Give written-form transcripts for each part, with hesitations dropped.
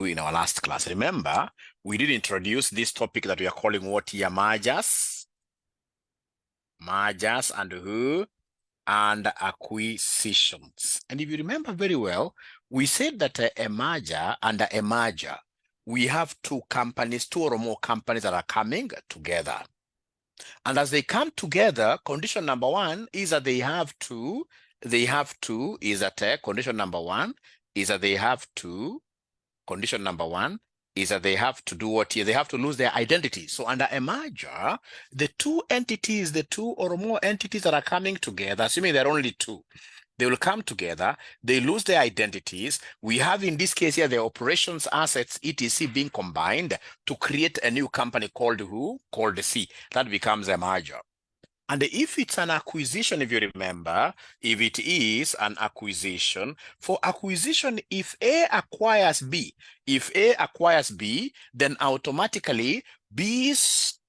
in our last class. Remember, we did introduce this topic that we are calling what here? Mergers. Mergers and who? And acquisitions. And if you remember very well, we said that a merger and a merger, we have two companies, two or more companies that are coming together. And as they come together, condition number one is that condition number one is that they have to do what here? They have to lose their identity. So under a merger, the two or more entities that are coming together, assuming there are only two, they will come together, they lose their identities. We have in this case here the operations, assets, etc. being combined to create a new company called who? Called C. That becomes a merger. And if it's an acquisition, if you remember, if it is an acquisition, for acquisition, if A acquires B, then automatically B's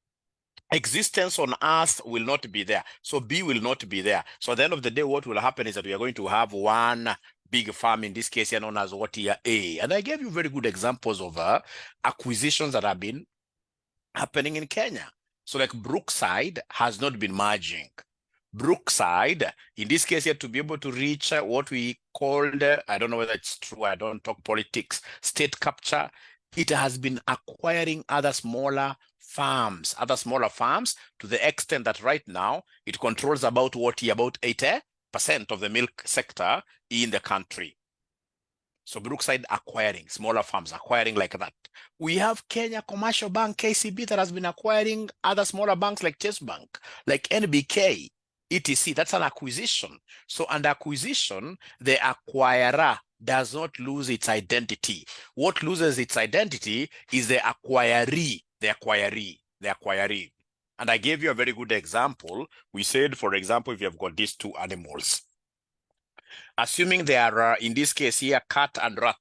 existence on Earth will not be there. So B will not be there. So at the end of the day, what will happen is that we are going to have one big farm, in this case here known as what here? A. And I gave you very good examples of acquisitions that have been happening in Kenya. So like Brookside has not been merging. Brookside, in this case here, to be able to reach what we called, I don't know whether it's true, I don't talk politics, state capture, it has been acquiring other smaller farms to the extent that right now it controls about 80% of the milk sector in the country. So Brookside acquiring, smaller farms acquiring like that. We have Kenya Commercial Bank, KCB, that has been acquiring other smaller banks like Chase Bank, like NBK, etc. That's an acquisition. So under acquisition, the acquirer does not lose its identity. What loses its identity is the acquiree. And I gave you a very good example. We said, for example, if you have got these two animals, assuming they are, in this case here, cat and rat,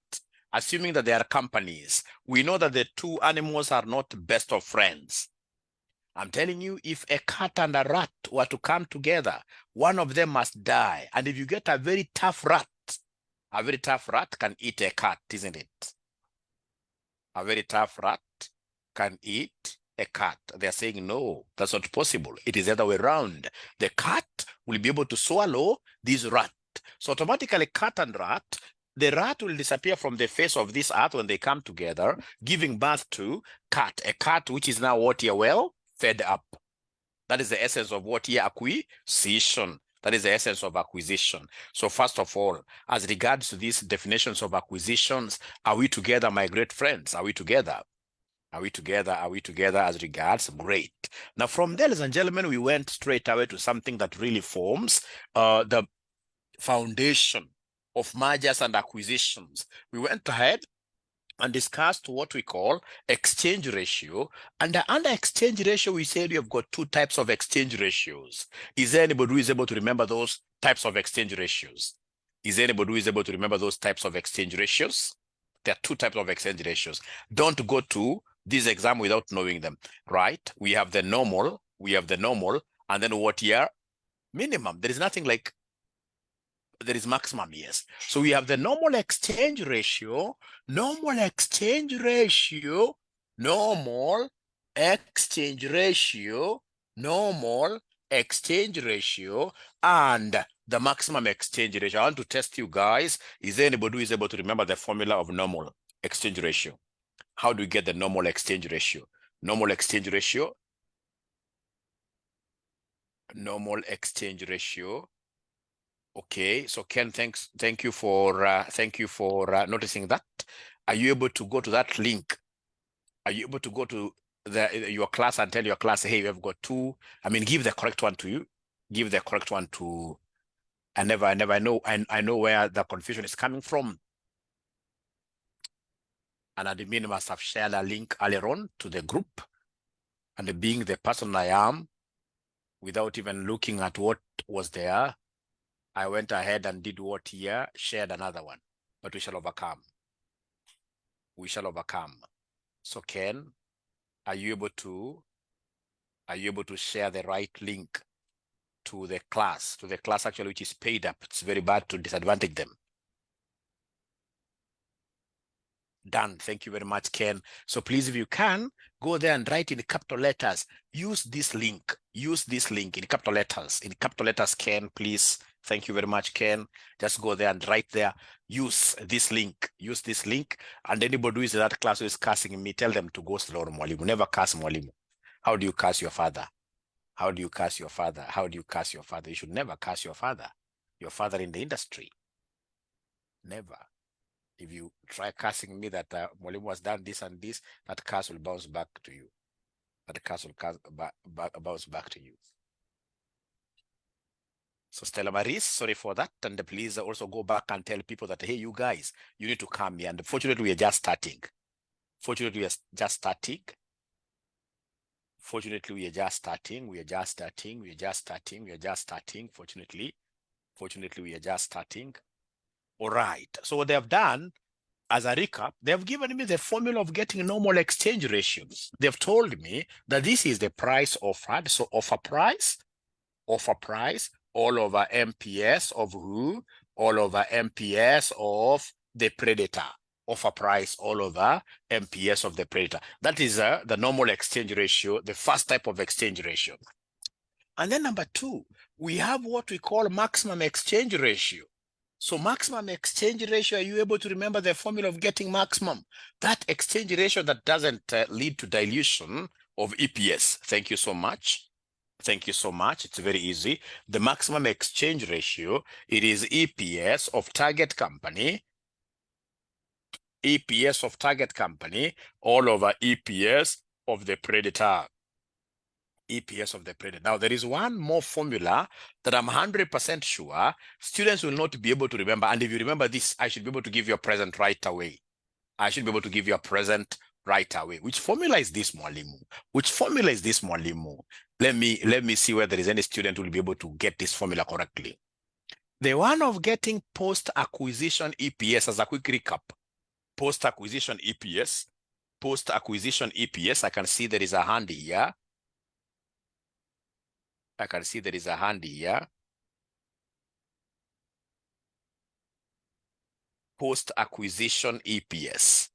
assuming that they are companies, we know that the two animals are not best of friends. I'm telling you, if a cat and a rat were to come together, one of them must die. And if you get a very tough rat can eat a cat, isn't it? A very tough rat can eat a cat. They're saying, no, that's not possible. It is the other way around. The cat will be able to swallow this rat. So automatically, cat and rat, the rat will disappear from the face of this earth when they come together, giving birth to cat, a cat which is now what here? Well, fed up. That is the essence of what here? Acquisition. That is the essence of acquisition. So first of all, as regards to these definitions of acquisitions, are we together, my great friends? Are we together? Are we together as regards? Great. Now from there, ladies and gentlemen, we went straight away to something that really forms the foundation of mergers and acquisitions. We went ahead and discussed what we call exchange ratio. And under exchange ratio, we said we have got two types of exchange ratios. Is there anybody who is able to remember those types of exchange ratios? Is there anybody who is able to remember those types of exchange ratios? There are two types of exchange ratios. Don't go to this exam without knowing them, right? We have the normal, and then what here? Minimum. There is nothing like, there is maximum, yes. So we have the normal exchange ratio, and the maximum exchange ratio. I want to test you guys. Is there anybody who is able to remember the formula of normal exchange ratio? How do we get the normal exchange ratio? Normal exchange ratio. Okay, so Ken, thank you for noticing that. Are you able to go to that link? Are you able to go to your class and tell your class, hey, we have got two? I mean, give the correct one to you. Give the correct one to. I know where the confusion is coming from. And admin must have shared a link earlier on to the group. And being the person I am, without even looking at what was there, I went ahead and did what here, shared another one, but we shall overcome. So Ken, are you able to share the right link to the class actually, which is paid up? It's very bad to disadvantage them. Done. Thank you very much, Ken. So please, if you can, go there and write in capital letters. Use this link. Use this link in capital letters. In capital letters, Ken, please. Thank you very much, Ken. Just go there and write there. Use this link. Use this link. And anybody who is in that class who is cursing me, tell them to go slow, Mwalimu. Never curse Mwalimu. How do you curse your father? How do you curse your father? How do you curse your father? You should never curse your father. Your father in the industry. Never. If you try cursing me that Mwalimu has done this and this, that curse will bounce back to you. That curse will bounce back to you. So Stella Maris, sorry for that. And please also go back and tell people that, hey, you guys, you need to come here. And fortunately, we are just starting. Fortunately, we are just starting. Fortunately, we are just starting. We are just starting. We are just starting. We are just starting. Fortunately, we are just starting. All right. So what they have done, as a recap, they have given me the formula of getting normal exchange ratios. They've told me that this is the price offered. So offer price, all over MPS of who? All over MPS of the predator. Offer price all over MPS of the predator. That is the normal exchange ratio, the first type of exchange ratio. And then number two, we have what we call maximum exchange ratio. So maximum exchange ratio, are you able to remember the formula of getting maximum? That exchange ratio that doesn't lead to dilution of EPS. Thank you so much. Thank you so much. It's very easy. The maximum exchange ratio, it is EPS of target company, EPS of target company, all over EPS of the predator. EPS of the predator. Now, there is one more formula that I'm 100% sure students will not be able to remember. And if you remember this, I should be able to give you a present right away. I should be able to give you a present right away. Which formula is this, Mwalimu? Which formula is this, Mwalimu? Let me see whether there is any student who will be able to get this formula correctly. The one of getting post-acquisition EPS, as a quick recap. Post-acquisition EPS. Post-acquisition EPS. I can see there is a hand here. I can see there is a hand here. Post-acquisition EPS.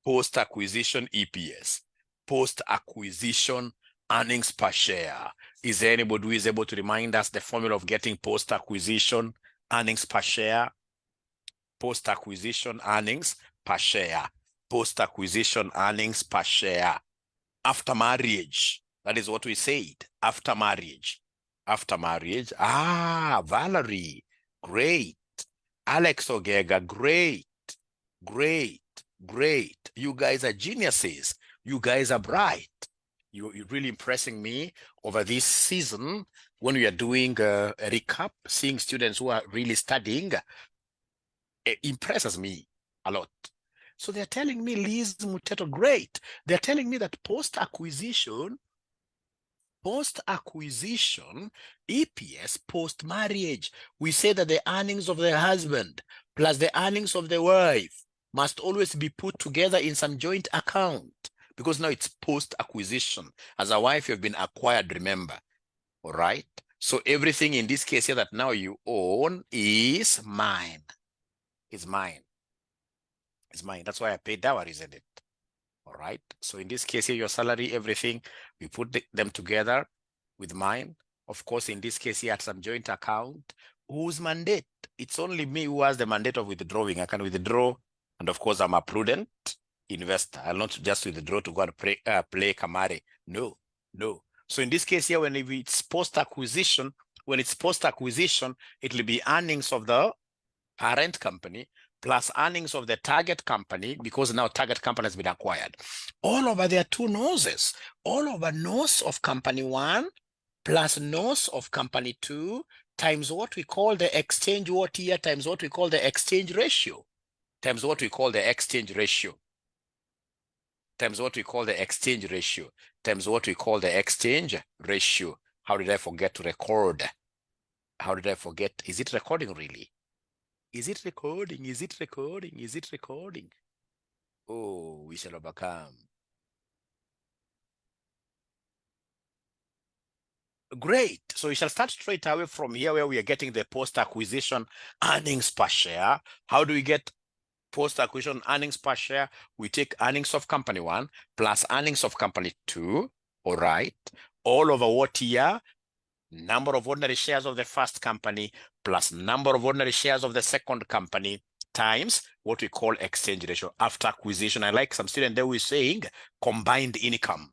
Post-acquisition EPS. Post-acquisition earnings per share. Is there anybody who is able to remind us the formula of getting post-acquisition earnings per share? Post-acquisition earnings per share. Post-acquisition earnings per share. After marriage. That is what we said. After marriage. After marriage. Ah, Valerie. Great. Alex Ogega. Great. Great. Great. You guys are geniuses. You guys are bright. You're really impressing me over this season when we are doing a recap, seeing students who are really studying. It impresses me a lot. So they're telling me, Liz Muteto, great. They're telling me that post-acquisition, EPS, post-marriage, we say that the earnings of the husband plus the earnings of the wife must always be put together in some joint account because now it's post-acquisition. As a wife, you've been acquired, remember, all right? So everything in this case here that now you own is mine. Is mine. Is mine. That's why I paid dowry, isn't it? All right. So in this case here, your salary, everything, we put them together with mine. Of course, in this case here, at some joint account, whose mandate? It's only me who has the mandate of withdrawing. I can withdraw. And of course, I'm a prudent investor. I'll not just withdraw to go and play Kamari. No, no. So in this case here, when it's post-acquisition, it will be earnings of the parent company plus earnings of the target company, because now target company has been acquired. All over their two noses, all over nose of company one plus nose of company two times what we call the exchange what here times what we call the exchange ratio, times what we call the exchange ratio, times what we call the exchange ratio, times what we call the exchange ratio. How did I forget to record? How did I forget? Is it recording really? Is it recording? Is it recording? Is it recording? Oh, we shall overcome. Great. So we shall start straight away from here where we are getting the post-acquisition earnings per share. How do we get Post-acquisition earnings per share, we take earnings of company 1 plus earnings of company 2, all right? All over what year? Number of ordinary shares of the first company plus number of ordinary shares of the second company times what we call exchange ratio after acquisition. I like some student, they were saying combined income.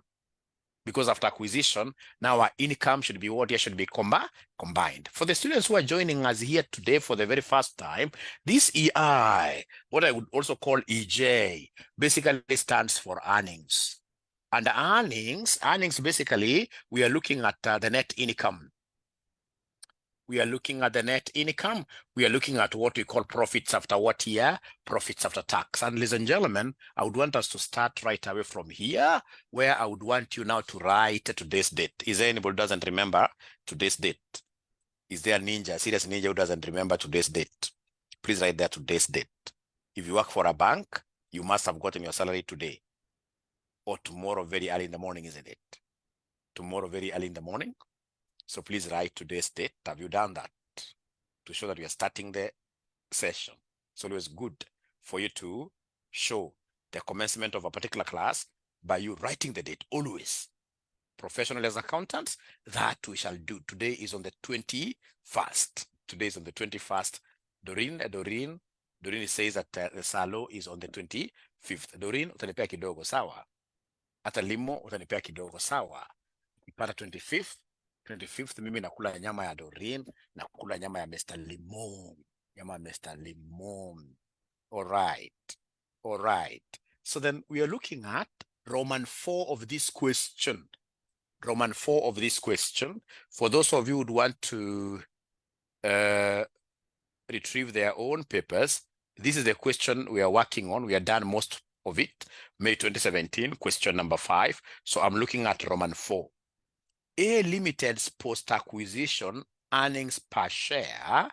Because after acquisition, now our income should be what? Here should be combined. For the students who are joining us here today for the very first time, this EI, what I would also call EJ, basically stands for earnings. And earnings basically, we are looking at the net income. We are looking at the net income. We are looking at what we call profits after what year? Profits after tax. And ladies and gentlemen, I would want us to start right away from here, where I would want you now to write today's date. Is there anybody who doesn't remember today's date? Is there a ninja, serious ninja who doesn't remember today's date? Please write there today's date. If you work for a bank, you must have gotten your salary today or tomorrow very early in the morning, isn't it? Tomorrow very early in the morning. So please write today's date. Have you done that? To show that we are starting the session. It's always good for you to show the commencement of a particular class by you writing the date, always. Professional as accountants, that we shall do. Today is on the 21st. Today is on the 21st. Doreen says that the salo is on the 25th. Doreen, utanipea kidogo, sawa. Hata limo, utanipea kidogo, sawa. Ipata 25th, mimi nakula nyama ya Doreen, nakula nyama ya Mr. Limon. Nyama ya Mr. Limon. All right. So then we are looking at Roman 4 of this question. Roman 4 of this question. For those of you who would want to retrieve their own papers, this is the question we are working on. We are done most of it. May 2017, question number 5. So I'm looking at Roman 4. A Limited's post-acquisition earnings per share,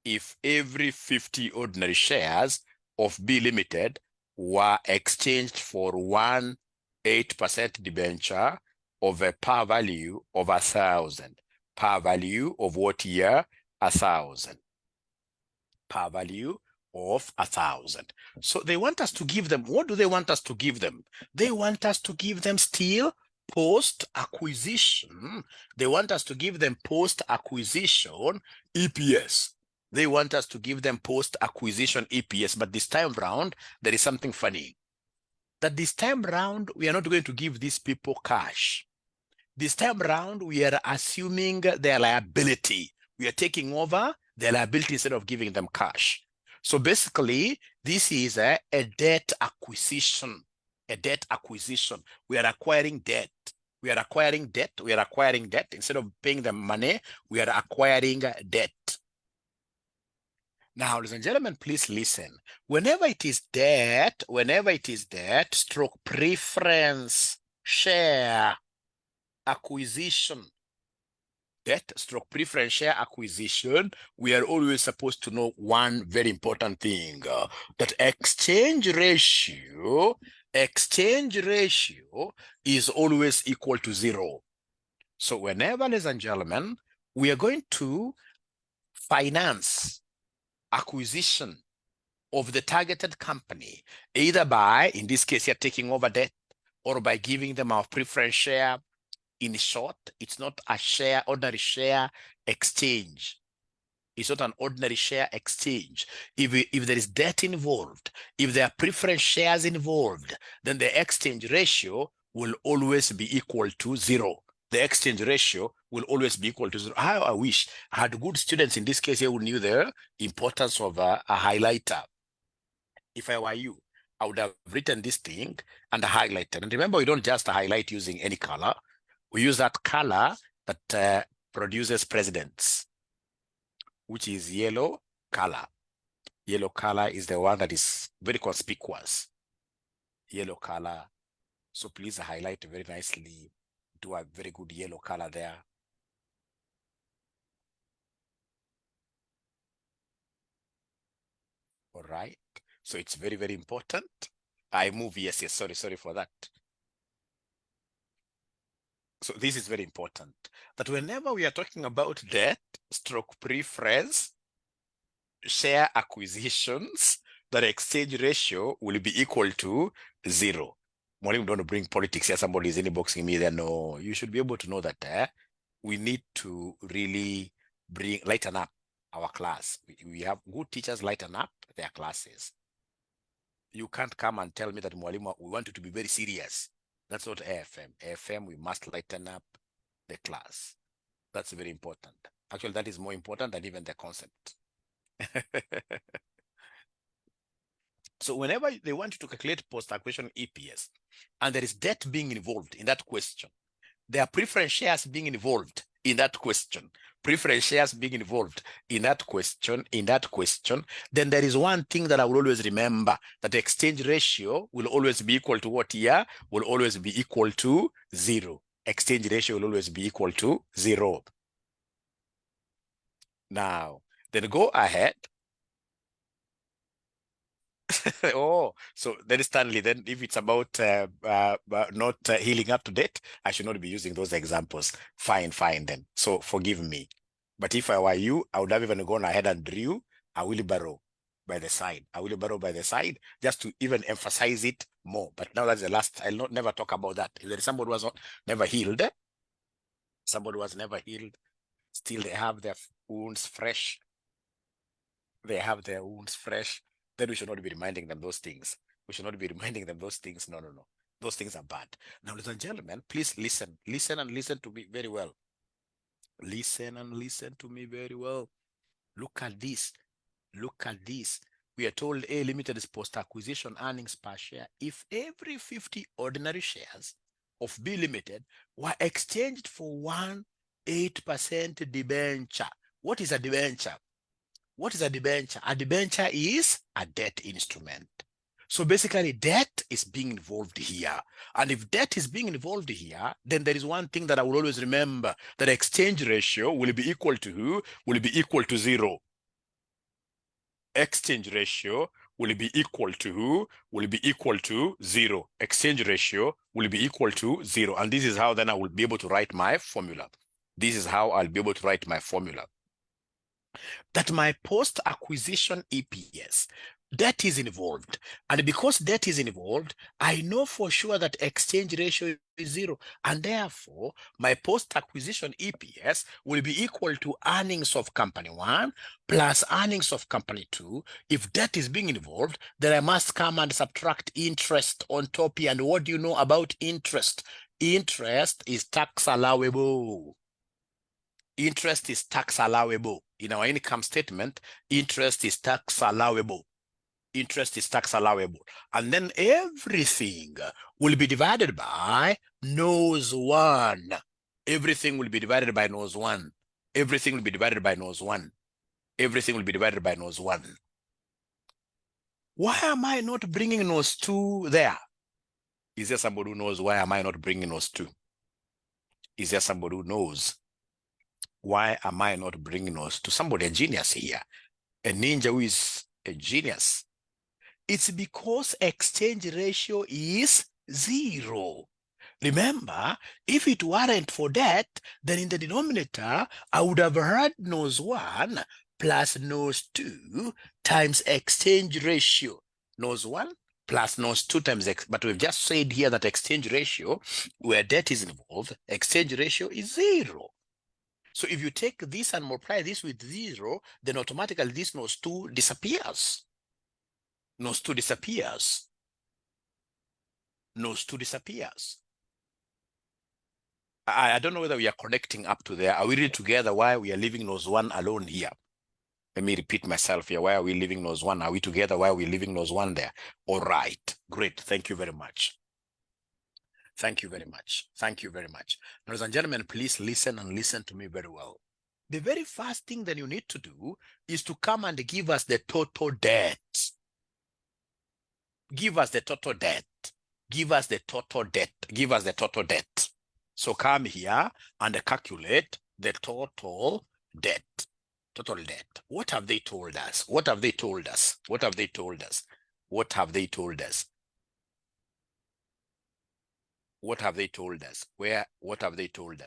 if every 50 ordinary shares of B Limited were exchanged for 1/8% debenture of a par value of 1,000. Par value of what year? 1,000. Par value of 1,000. So they want us to give them, what do they want us to give them? They want us to give them still post-acquisition. They want us to give them post-acquisition EPS. They want us to give them post-acquisition EPS. But this time round, there is something funny. That this time round, we are not going to give these people cash. This time round, we are assuming their liability. We are taking over their liability instead of giving them cash. So basically, this is a debt acquisition. A debt acquisition. We are acquiring debt. We are acquiring debt. We are acquiring debt. Instead of paying them money, we are acquiring debt. Now, ladies and gentlemen, please listen. Whenever it is debt, stroke preference share acquisition, debt stroke preference share acquisition, we are always supposed to know one very important thing, that exchange ratio is always equal to 0. So whenever, ladies and gentlemen, we are going to finance acquisition of the targeted company, either by, in this case, you're taking over debt, or by giving them our preference share. In short, it's not a ordinary share exchange. It's not an ordinary share exchange. If there is debt involved, if there are preference shares involved, then the exchange ratio will always be equal to 0. The exchange ratio will always be equal to 0. How I wish I had good students in this case here who knew the importance of a highlighter. If I were you, I would have written this thing and highlighted. And remember, we don't just highlight using any color. We use that color that produces presidents, which is yellow color. Yellow color is the one that is very conspicuous. Yellow color. So please highlight very nicely. Do a very good yellow color there. All right. So it's very, very important. I move, yes, sorry for that. So this is very important, that whenever we are talking about debt stroke preference share acquisitions, that exchange ratio will be equal to 0. Mwalimu, don't bring politics here. Somebody is inboxing me there. No, you should be able to know that we need to really lighten up our class. We have good teachers lighten up their classes. You can't come and tell me that Mwalimu, we want you to be very serious. That's not AFM. AFM, we must lighten up the class. That's very important. Actually, that is more important than even the concept. So whenever they want you to calculate post-acquisition EPS, and there is debt being involved in that question, there are preference shares being involved in that question, preference shares being involved in that question, then there is one thing that I will always remember, that the exchange ratio will always be equal to what here? Will always be equal to 0. Exchange ratio will always be equal to 0. Now, then go ahead. Oh, so then Stanley, then if it's about not healing up to date, I should not be using those examples. Fine then. So forgive me. But if I were you, I would have even gone ahead and drew a wheelbarrow by the side, just to even emphasize it more. But now that's the last. I'll never talk about that. If there is somebody who was never healed, still they have their wounds fresh. Then we should not be reminding them those things. No. Those things are bad. Now, ladies and gentlemen, please listen and listen to me very well. Look at this. We are told A Limited is post-acquisition earnings per share if every 50 ordinary shares of B Limited were exchanged for 8% debenture. What is a debenture? A debenture is a debt instrument. So basically, debt is being involved here. And if debt is being involved here, then there is one thing that I will always remember, that exchange ratio will be equal to who? Will be equal to 0. Exchange ratio will be equal to who? Will be equal to 0. Exchange ratio will be equal to 0. And this is how then I will be able to write my formula. That my post-acquisition EPS, debt is involved. And because debt is involved, I know for sure that exchange ratio is 0. And therefore, my post-acquisition EPS will be equal to earnings of company 1 plus earnings of company 2. If debt is being involved, then I must come and subtract interest on top here. And what do you know about interest? Interest is tax allowable. Interest is tax allowable. In our income statement, interest is tax allowable. And then everything will be divided by nose 1. Everything will be divided by nose 1. Why am I not bringing nose 2 there? Is there somebody who knows why am I not bringing nose 2? Is there somebody who knows? Why am I not bringing us to somebody, a genius here, a ninja who is a genius? It's because exchange ratio is 0. Remember, if it weren't for that, then in the denominator, I would have had nose 1 plus nose 2 times exchange ratio. Nose 1 plus nose 2 times X. But we've just said here that exchange ratio, where debt is involved, exchange ratio is 0. So if you take this and multiply this with 0, then automatically this nose 2 disappears. Nose 2 disappears. I don't know whether we are connecting up to there. Are we really together? Why we are leaving nose 1 alone here? Let me repeat myself here. Why are we leaving nose 1? Are we together? Why are we leaving nose 1 there? All right. Great. Thank you very much. Ladies and gentlemen, please listen and listen to me very well. The very first thing that you need to do is to come and give us the total debt. Give us the total debt. So come here and calculate the total debt. What have they told us? What have they told us? Where? What have they told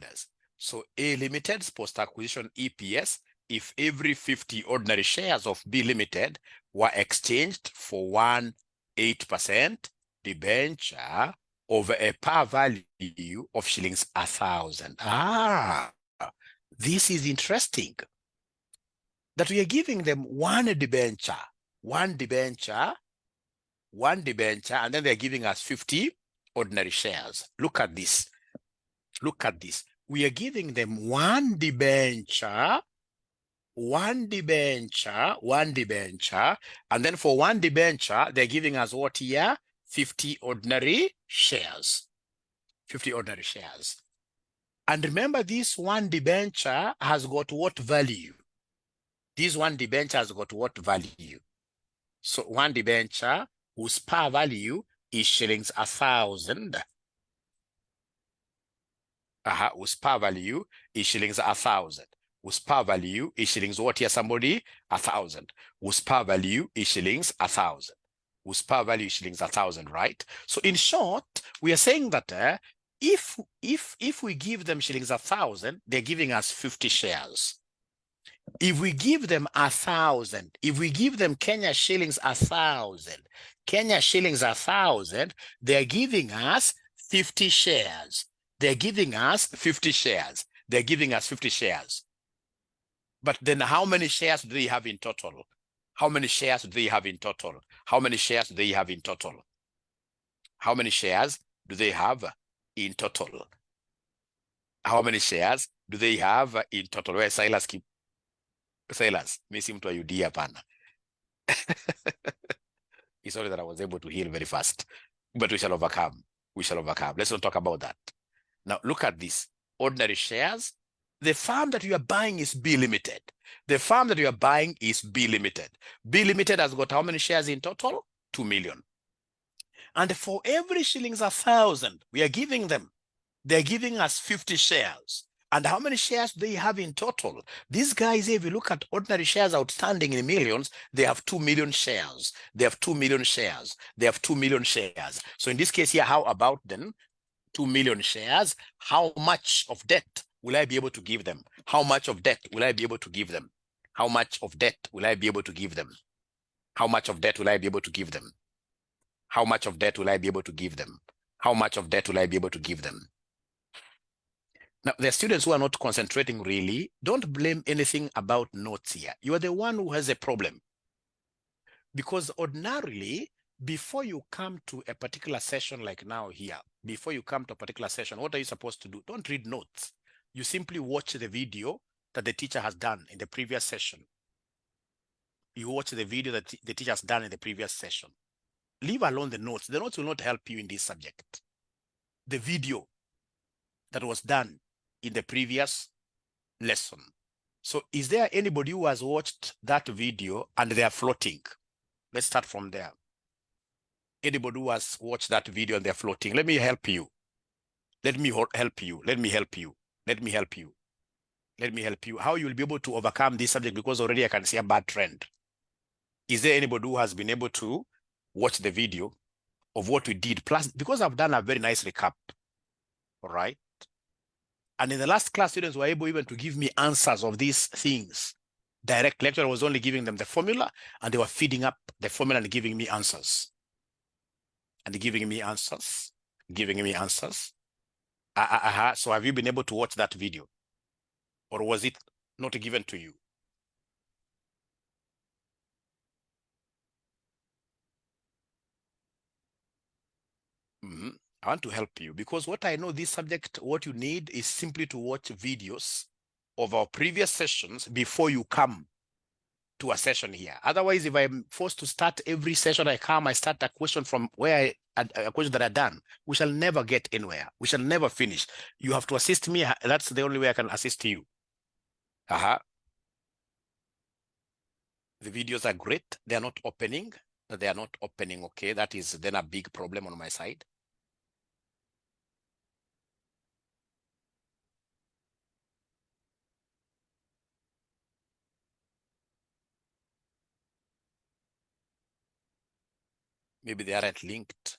us? So A Limited's post-acquisition EPS, if every 50 ordinary shares of B Limited were exchanged for 8% debenture over a par value of shillings 1,000. This is interesting. That we are giving them one debenture, and then they're giving us 50 ordinary shares. Look at this. Look at this. We are giving them one debenture, and then for one debenture, they're giving us what here? 50 ordinary shares. 50 ordinary shares. And remember, this one debenture has got what value? This one debenture has got what value? So one debenture whose par value is shillings 1,000. Whose par value is shillings 1,000. Whose par value is shillings what here, somebody? 1,000. Whose par value is shillings 1,000. Whose par value is shillings 1,000, right? So in short, we are saying that if we give them shillings 1,000, they're giving us 50 shares. If we give them 1,000, if we give them Kenya shillings 1,000, they're giving us 50 shares. They're giving us 50 shares. They're giving us 50 shares. But then how many shares do they have in total? How many shares do they have in total? How many shares do they have in total? How many shares do they have in total? How many shares do they have in total? Where Silas keep Silas, mi si mtu ayudi hapana. It's only that I was able to heal very fast. But we shall overcome. We shall overcome. Let's not talk about that. Now, look at this. Ordinary shares. The farm that you are buying is B Limited. The farm that you are buying is B Limited. B Limited has got how many shares in total? 2 million. And for every shillings 1,000, we are giving them. They're giving us 50 shares. And how many shares do they have in total? These guys, if you look at ordinary shares outstanding in millions, they have 2 million shares. They have 2 million shares. They have 2 million shares. So in this case here, how about then 2 million shares? How much of debt will I be able to give them? How much of debt will I be able to give them? How much of debt will I be able to give them? How much of debt will I be able to give them? How much of debt will I be able to give them? How much of debt will I be able to give them? Now, the students who are not concentrating really, don't blame anything about notes here. You are the one who has a problem. Because ordinarily, before you come to a particular session like now here, before you come to a particular session, what are you supposed to do? Don't read notes. You simply watch the video that the teacher has done in the previous session. You watch the video that the teacher has done in the previous session. Leave alone the notes. The notes will not help you in this subject. The video that was done in the previous lesson. So is there anybody who has watched that video and they are floating? Let's start from there. Anybody who has watched that video and they're floating, let me help you. Let me help you. Let me help you. Let me help you. Let me help you. How you will be able to overcome this subject, because already I can see a bad trend. Is there anybody who has been able to watch the video of what we did? Plus, because I've done a very nice recap, all right? And in the last class, students were able even to give me answers of these things. Direct lecture was only giving them the formula, and they were feeding up the formula and giving me answers. And giving me answers. Giving me answers. So have you been able to watch that video? Or was it not given to you? I want to help you, because what I know this subject, what you need is simply to watch videos of our previous sessions before you come to a session here. Otherwise, if I'm forced to start every session I come, I start a question from where a question that I've done, we shall never get anywhere. We shall never finish. You have to assist me. That's the only way I can assist you. The videos are great. They are not opening. They are not opening. Okay, that is then a big problem on my side. Maybe they aren't linked.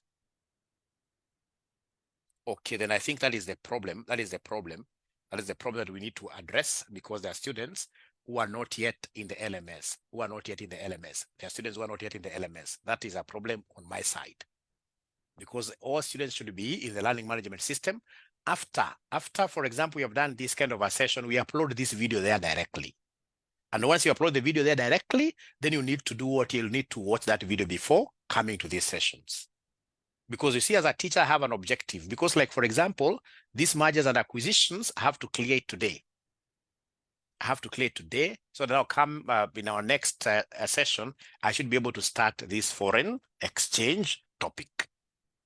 Okay, then I think that is the problem. That is the problem. That is the problem that we need to address, because there are students who are not yet in the LMS, There are students who are not yet in the LMS. That is a problem on my side, because all students should be in the learning management system. After, for example, we have done this kind of a session, we upload this video there directly. And once you upload the video there directly, then you need to do what you'll need to watch that video before coming to these sessions. Because you see, as a teacher, I have an objective. Because, like, for example, these mergers and acquisitions, I have to clear it today. So that I'll come in our next session, I should be able to start this foreign exchange topic,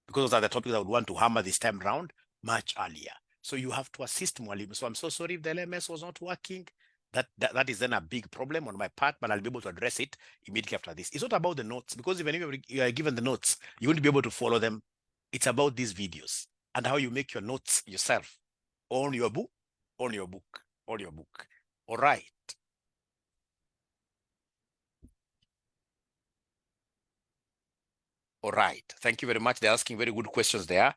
because those are the topics I would want to hammer this time around much earlier. So you have to assist Mwalimu. So I'm so sorry if the LMS was not working. That is then a big problem on my part, but I'll be able to address it immediately after this. It's not about the notes, because even if you are given the notes, you won't be able to follow them. It's about these videos and how you make your notes yourself on your book. All right. All right. Thank you very much. They're asking very good questions there.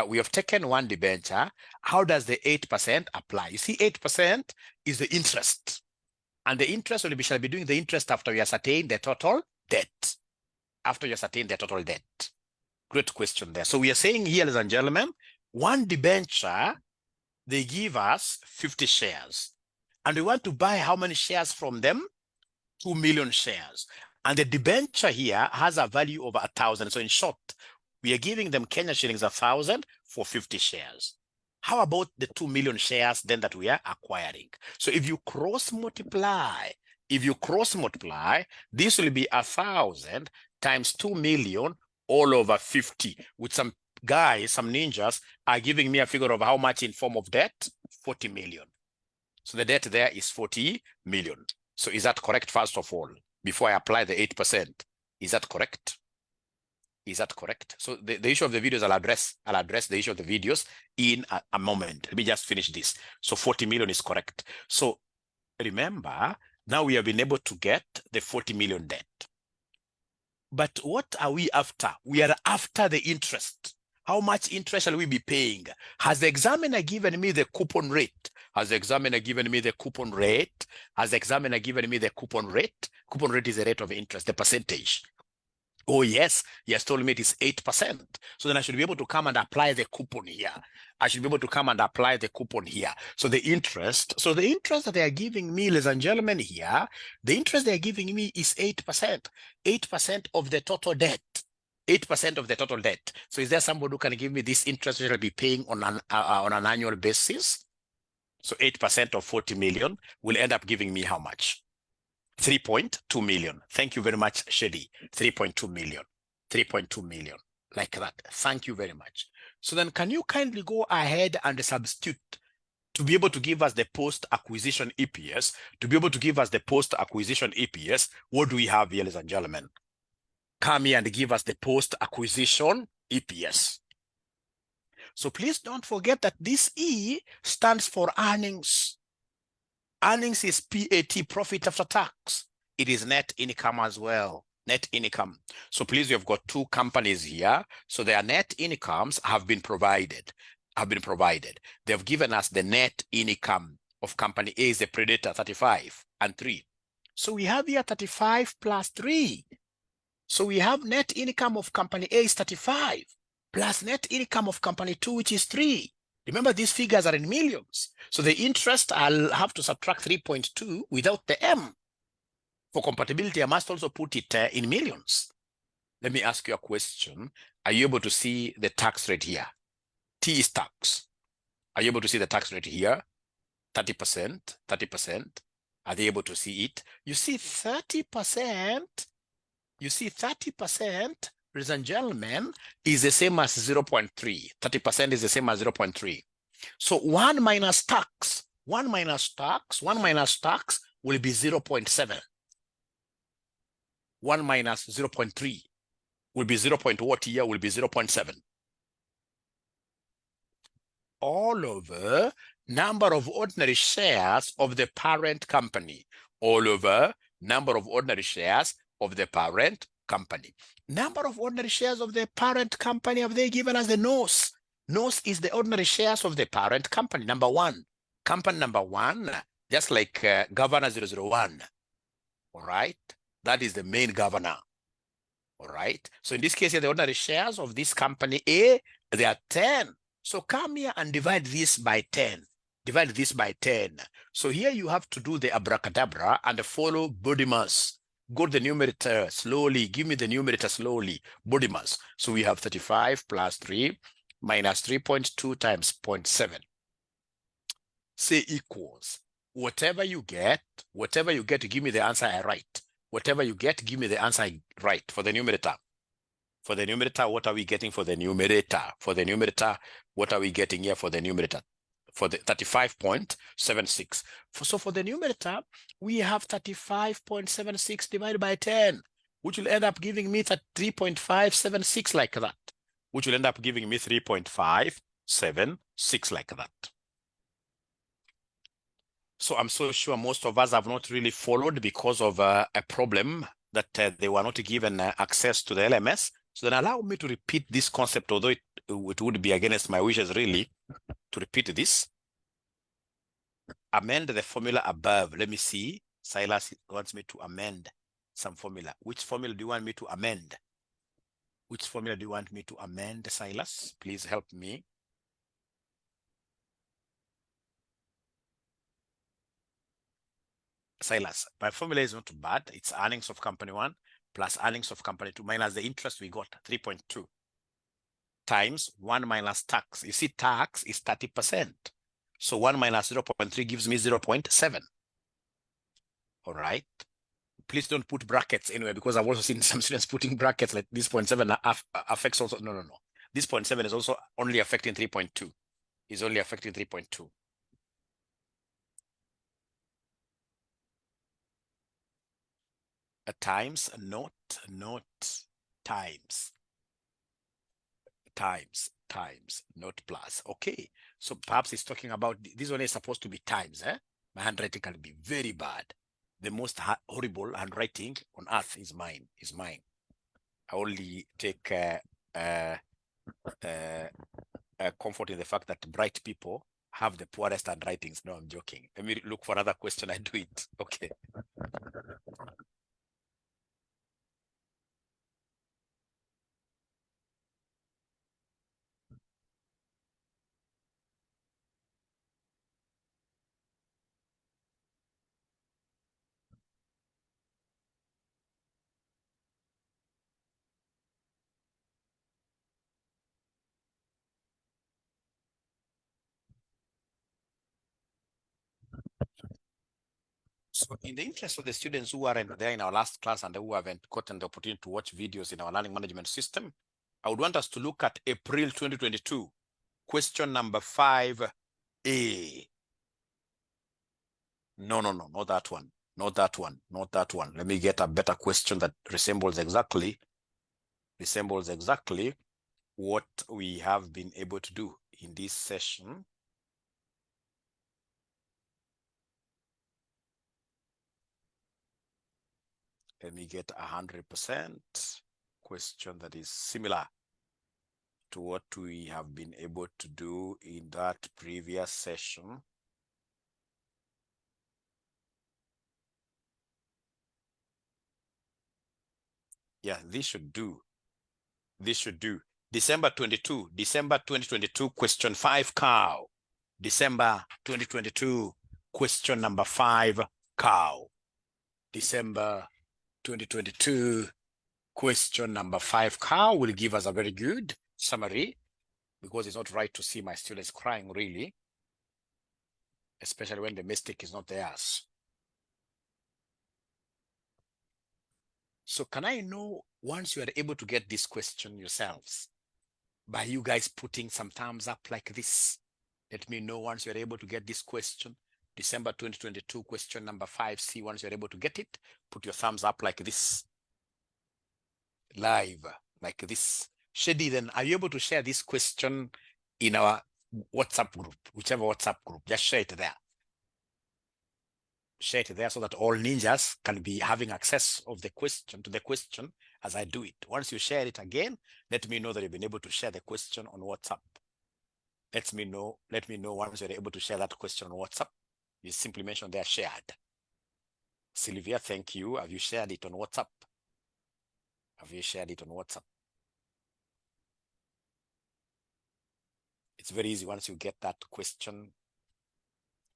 We have taken one debenture. How does the 8% apply? You see, 8% is the interest. And the interest shall be doing the interest after you ascertain the total debt. Great question there. So we are saying here, ladies and gentlemen, one debenture, they give us 50 shares. And we want to buy how many shares from them? 2 million shares. And the debenture here has a value of 1,000. So in short, we are giving them Kenya shillings 1,000 for 50 shares. How about the 2 million shares then that we are acquiring? So if you cross multiply, this will be 1,000 times 2 million all over 50, with some guys, some ninjas are giving me a figure of how much in form of debt? 40 million. So the debt there is 40 million. So is that correct, first of all, before I apply the 8%? Is that correct? So the issue of the videos, I'll address the issue of the videos in a moment. Let me just finish this. So 40 million is correct. So remember, now we have been able to get the 40 million debt. But what are we after? We are after the interest. How much interest shall we be paying? Has the examiner given me the coupon rate? Coupon rate is the rate of interest, the percentage. Oh, yes, he has told me it is 8%. So then I should be able to come and apply the coupon here. So the interest that they are giving me, ladies and gentlemen, here, the interest they are giving me is 8%. 8% of the total debt. 8% of the total debt. So is there somebody who can give me this interest that I'll be paying on an annual basis? So 8% of 40 million will end up giving me how much? 3.2 million. Thank you very much, Shedi. 3.2 million. 3.2 million. Like that. Thank you very much. So then can you kindly go ahead and substitute to be able to give us the post-acquisition EPS? What do we have here, ladies and gentlemen? Come here and give us the post-acquisition EPS. So please don't forget that this E stands for earnings. Earnings is PAT, profit after tax. It is net income as well. Net income. So please, you've got two companies here. So their net incomes have been provided. They've given us the net income of company A is the predator, 35 and 3. So we have here 35 plus 3. So we have net income of company A is 35 plus net income of company 2, which is 3. Remember, these figures are in millions. So the interest, I'll have to subtract 3.2 without the M. For compatibility, I must also put it in millions. Let me ask you a question. Are you able to see the tax rate here? T is tax. Are you able to see the tax rate here? 30%, 30%. Are they able to see it? You see 30%. Ladies and gentlemen, is the same as 0.3. 30% is the same as 0.3. So 1 minus tax will be 0.7. 1 minus 0.3 will be 0.7. All over number of ordinary shares of the parent company. Number of ordinary shares of the parent company. Number of ordinary shares of the parent company have they given us the NOS. NOS is the ordinary shares of the parent company, number 1. Company number 1, just like governor 001, all right? That is the main governor, all right? So in this case, the ordinary shares of this company A, they are 10. So come here and divide this by 10. Divide this by 10. So here you have to do the abracadabra and follow body mass. Go to the numerator slowly. Give me the numerator slowly. Body mass. So we have 35 plus 3 minus 3.2 times 0.7. Say equals. Whatever you get, give me the answer I write. Whatever you get, give me the answer I write for the numerator. For the numerator, what are we getting for the numerator? For the numerator, what are we getting here for the numerator? For the 35.76. So for the numerator, we have 35.76 divided by 10, which will end up giving me 3.576 like that, which will end up giving me 3.576 like that. So I'm so sure most of us have not really followed because of a problem that they were not given access to the LMS. So then allow me to repeat this concept, although it would be against my wishes really to repeat this. Amend the formula above. Let me see. Silas wants me to amend some formula. Which formula do you want me to amend? Which formula do you want me to amend, Silas? Please help me. Silas, my formula is not bad. It's earnings of company 1 plus earnings of company 2 minus the interest we got, 3.2, times 1 minus tax. You see, tax is 30%. So 1 minus 0.3 gives me 0.7. All right. Please don't put brackets anywhere, because I've also seen some students putting brackets like this 0.7 affects also. No. This 0.7 is also only affecting 3.2. Is only affecting 3.2. Times, not times. Times, not plus. Okay. So perhaps it's talking about, this one is supposed to be times. My handwriting can be very bad. The most horrible handwriting on earth is mine. I only take comfort in the fact that bright people have the poorest handwritings. No, I'm joking. Let me look for another question. I do it. Okay. So in the interest of the students who aren't there in our last class and who haven't gotten the opportunity to watch videos in our learning management system, I would want us to look at April 2022, question number 5A. No, not that one. Not that one. Let me get a better question that resembles exactly what we have been able to do in this session. Let me get 100% question that is similar to what we have been able to do in that previous session. Yeah, this should do. December 2022, question 5 cow. December 2022, question number 5 cow. December 2022, question number 5 cow will give us a very good summary, because it's not right to see my students crying really, especially when the mistake is not theirs. So can I know, once you are able to get this question yourselves, by you guys putting some thumbs up like this? Let me know once you're able to get this question. December 2022, question number 5C. Once you're able to get it, put your thumbs up like this. Live, like this. Shady, then are you able to share this question in our WhatsApp group? Whichever WhatsApp group, just share it there. Share it there so that all ninjas can be having access of the question to the question as I do it. Once you share it again, let me know that you've been able to share the question on WhatsApp. Let me know once you're able to share that question on WhatsApp. You simply mention they are shared. Sylvia, thank you. Have you shared it on WhatsApp? Have you shared it on WhatsApp? It's very easy once you get that question.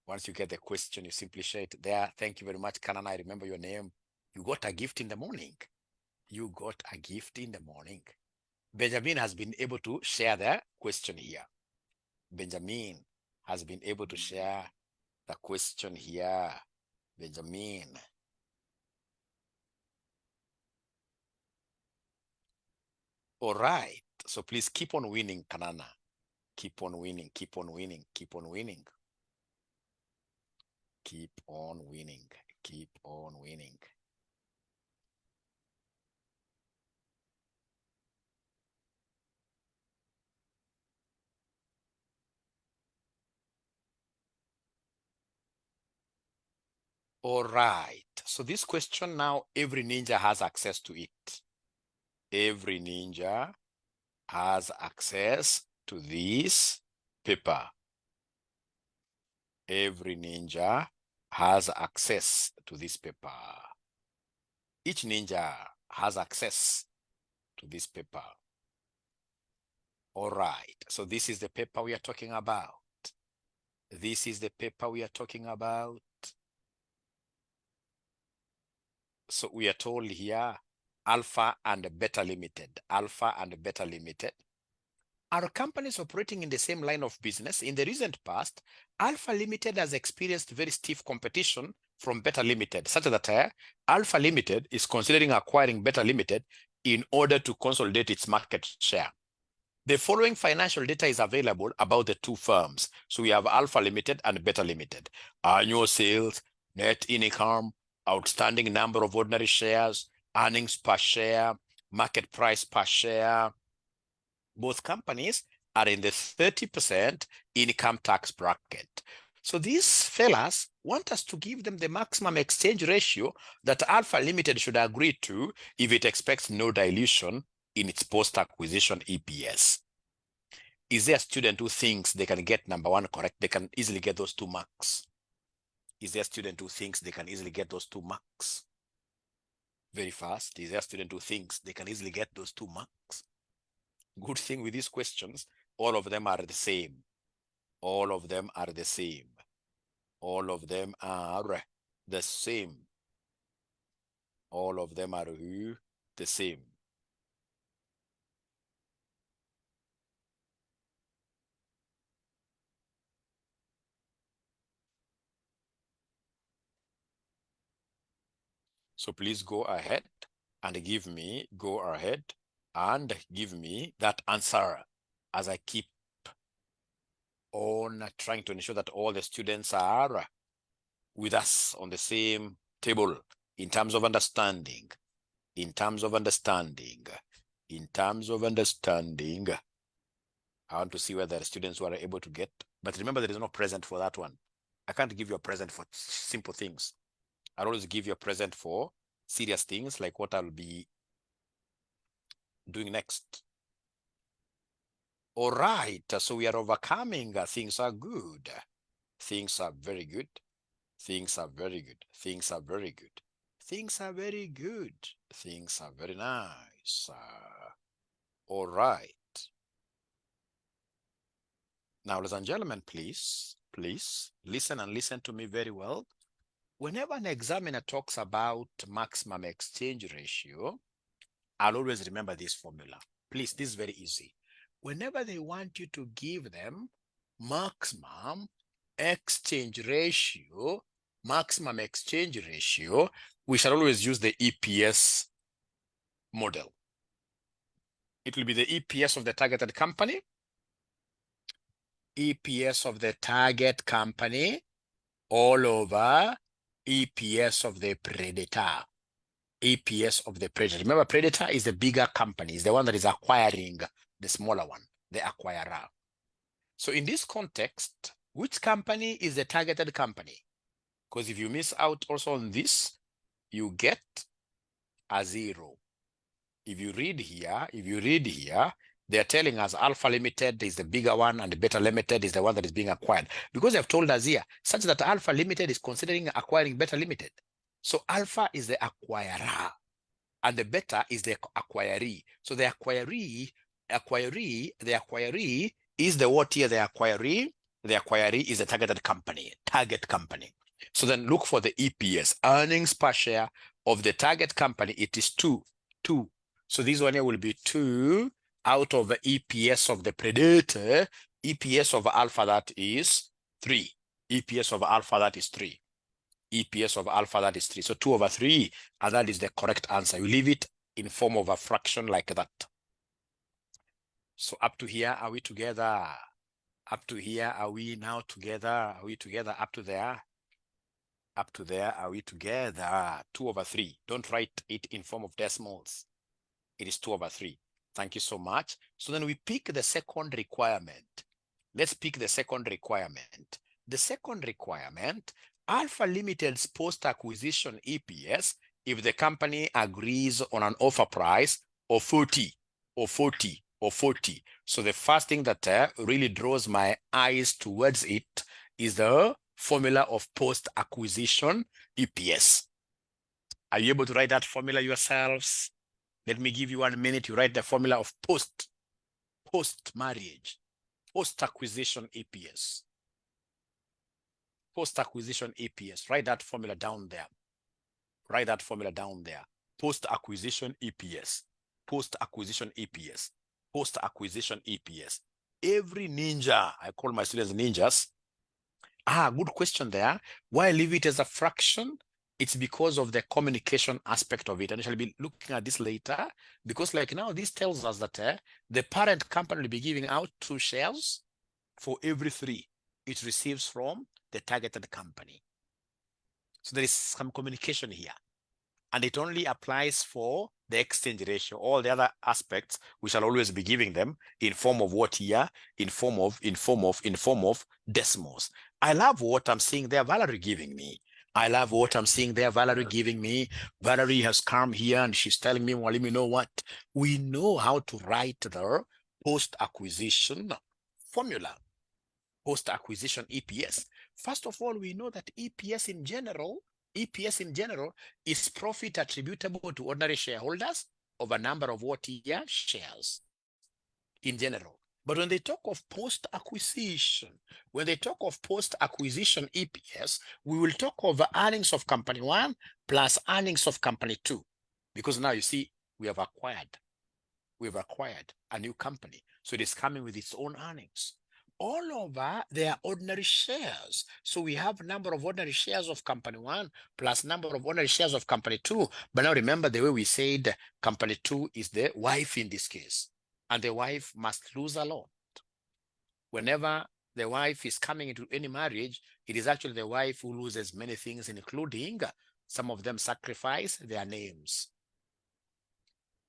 Once you get the question, you simply share it there. Thank you very much, Canan. I remember your name. You got a gift in the morning. You got a gift in the morning. Benjamin has been able to share the question here. Benjamin has been able to share the question here. Benjamin. All right. So please keep on winning, Kanana. Keep on winning, keep on winning, keep on winning. Keep on winning, keep on winning. All right. So this question now, every ninja has access to it. Every ninja has access to this paper. Every ninja has access to this paper. Each ninja has access to this paper. All right. So this is the paper we are talking about. This is the paper we are talking about. So we are told here, Alpha and Beta Limited. Alpha and Beta Limited are companies operating in the same line of business. In the recent past, Alpha Limited has experienced very stiff competition from Beta Limited, such that Alpha Limited is considering acquiring Beta Limited in order to consolidate its market share. The following financial data is available about the two firms. So we have Alpha Limited and Beta Limited. Annual sales, net income, outstanding number of ordinary shares, earnings per share, market price per share. Both companies are in the 30% income tax bracket. So these fellas want us to give them the maximum exchange ratio that Alpha Limited should agree to if it expects no dilution in its post-acquisition EPS. Is there a student who thinks they can get number one correct? They can easily get those 2 marks. Is there a student who thinks they can easily get those 2 marks? Very fast. Is there a student who thinks they can easily get those 2 marks? Good thing with these questions, all of them are the same. All of them are the same. All of them are the same. All of them are the same. So please go ahead and give me that answer as I keep on trying to ensure that all the students are with us on the same table in terms of understanding. In terms of understanding. In terms of understanding. I want to see whether the students who are able to get, but remember there is no present for that one. I can't give you a present for simple things. I'll always give you a present for serious things like what I'll be doing next. All right, so we are overcoming. Things are good. Things are very good. Things are very good. Things are very good. Things are very good. Things are very nice. All right. Now, ladies and gentlemen, please listen and listen to me very well. Whenever an examiner talks about maximum exchange ratio, I'll always remember this formula. Please, this is very easy. Whenever they want you to give them maximum exchange ratio, we shall always use the EPS model. It will be the EPS of the targeted company, EPS of the target company, all over EPS of the predator. EPS of the predator. Remember, predator is the bigger company, is the one that is acquiring the smaller one, the acquirer. So in this context, which company is the targeted company? Because if you miss out also on this, you get a 0. If you read here, They're telling us Alpha Limited is the bigger one and the Beta Limited is the one that is being acquired. Because they've told us here, such that Alpha Limited is considering acquiring Beta Limited. So Alpha is the acquirer and the Beta is the acquiree. So the acquiree is the what here? The acquiree is the target company. So then look for the EPS, earnings per share of the target company. It is 2. So this one here will be 2 out of the EPS of the predator. EPS of alpha, that is 3. EPS of alpha, that is 3. EPS of alpha, that is 3. So 2/3, and that is the correct answer. You leave it in form of a fraction like that. So up to here, are we together? Up to here, are we now together? Are we together up to there? Up to there, are we together? 2/3. Don't write it in form of decimals. It is 2/3. Thank you so much. So then we pick the second requirement. Let's pick the second requirement. The second requirement, Alpha Limited's post-acquisition EPS, if the company agrees on an offer price of 40 or 40 or 40. So the first thing that really draws my eyes towards it is the formula of post-acquisition EPS. Are you able to write that formula yourselves? Let me give you 1 minute. You write the formula of post-marriage, post-acquisition EPS. Post-acquisition EPS. Write that formula down there. Write that formula down there. Post-acquisition EPS. Post-acquisition EPS. Post-acquisition EPS. Every ninja, I call my students ninjas. Good question there. Why leave it as a fraction? It's because of the communication aspect of it. And I shall be looking at this later, because like now, this tells us that the parent company will be giving out 2 shares for every 3 it receives from the targeted company. So there is some communication here. And it only applies for the exchange ratio. All the other aspects, we shall always be giving them in form of what here? In form of decimals. I love what I'm seeing there, Valerie giving me. I love what I'm seeing there, Valerie giving me. Valerie has come here and she's telling me, well, let me know what. We know how to write the post-acquisition formula. Post-acquisition EPS. First of all, we know that EPS in general is profit attributable to ordinary shareholders of a number of what year shares in general. But when they talk of post-acquisition, EPS, we will talk of earnings of company 1 plus earnings of company 2. Because now you see, we have acquired a new company. So it is coming with its own earnings. All over, they are ordinary shares. So we have number of ordinary shares of company 1 plus number of ordinary shares of company 2. But now remember the way we said company 2 is the wife in this case. And the wife must lose a lot. Whenever the wife is coming into any marriage, it is actually the wife who loses many things, including some of them sacrifice their names.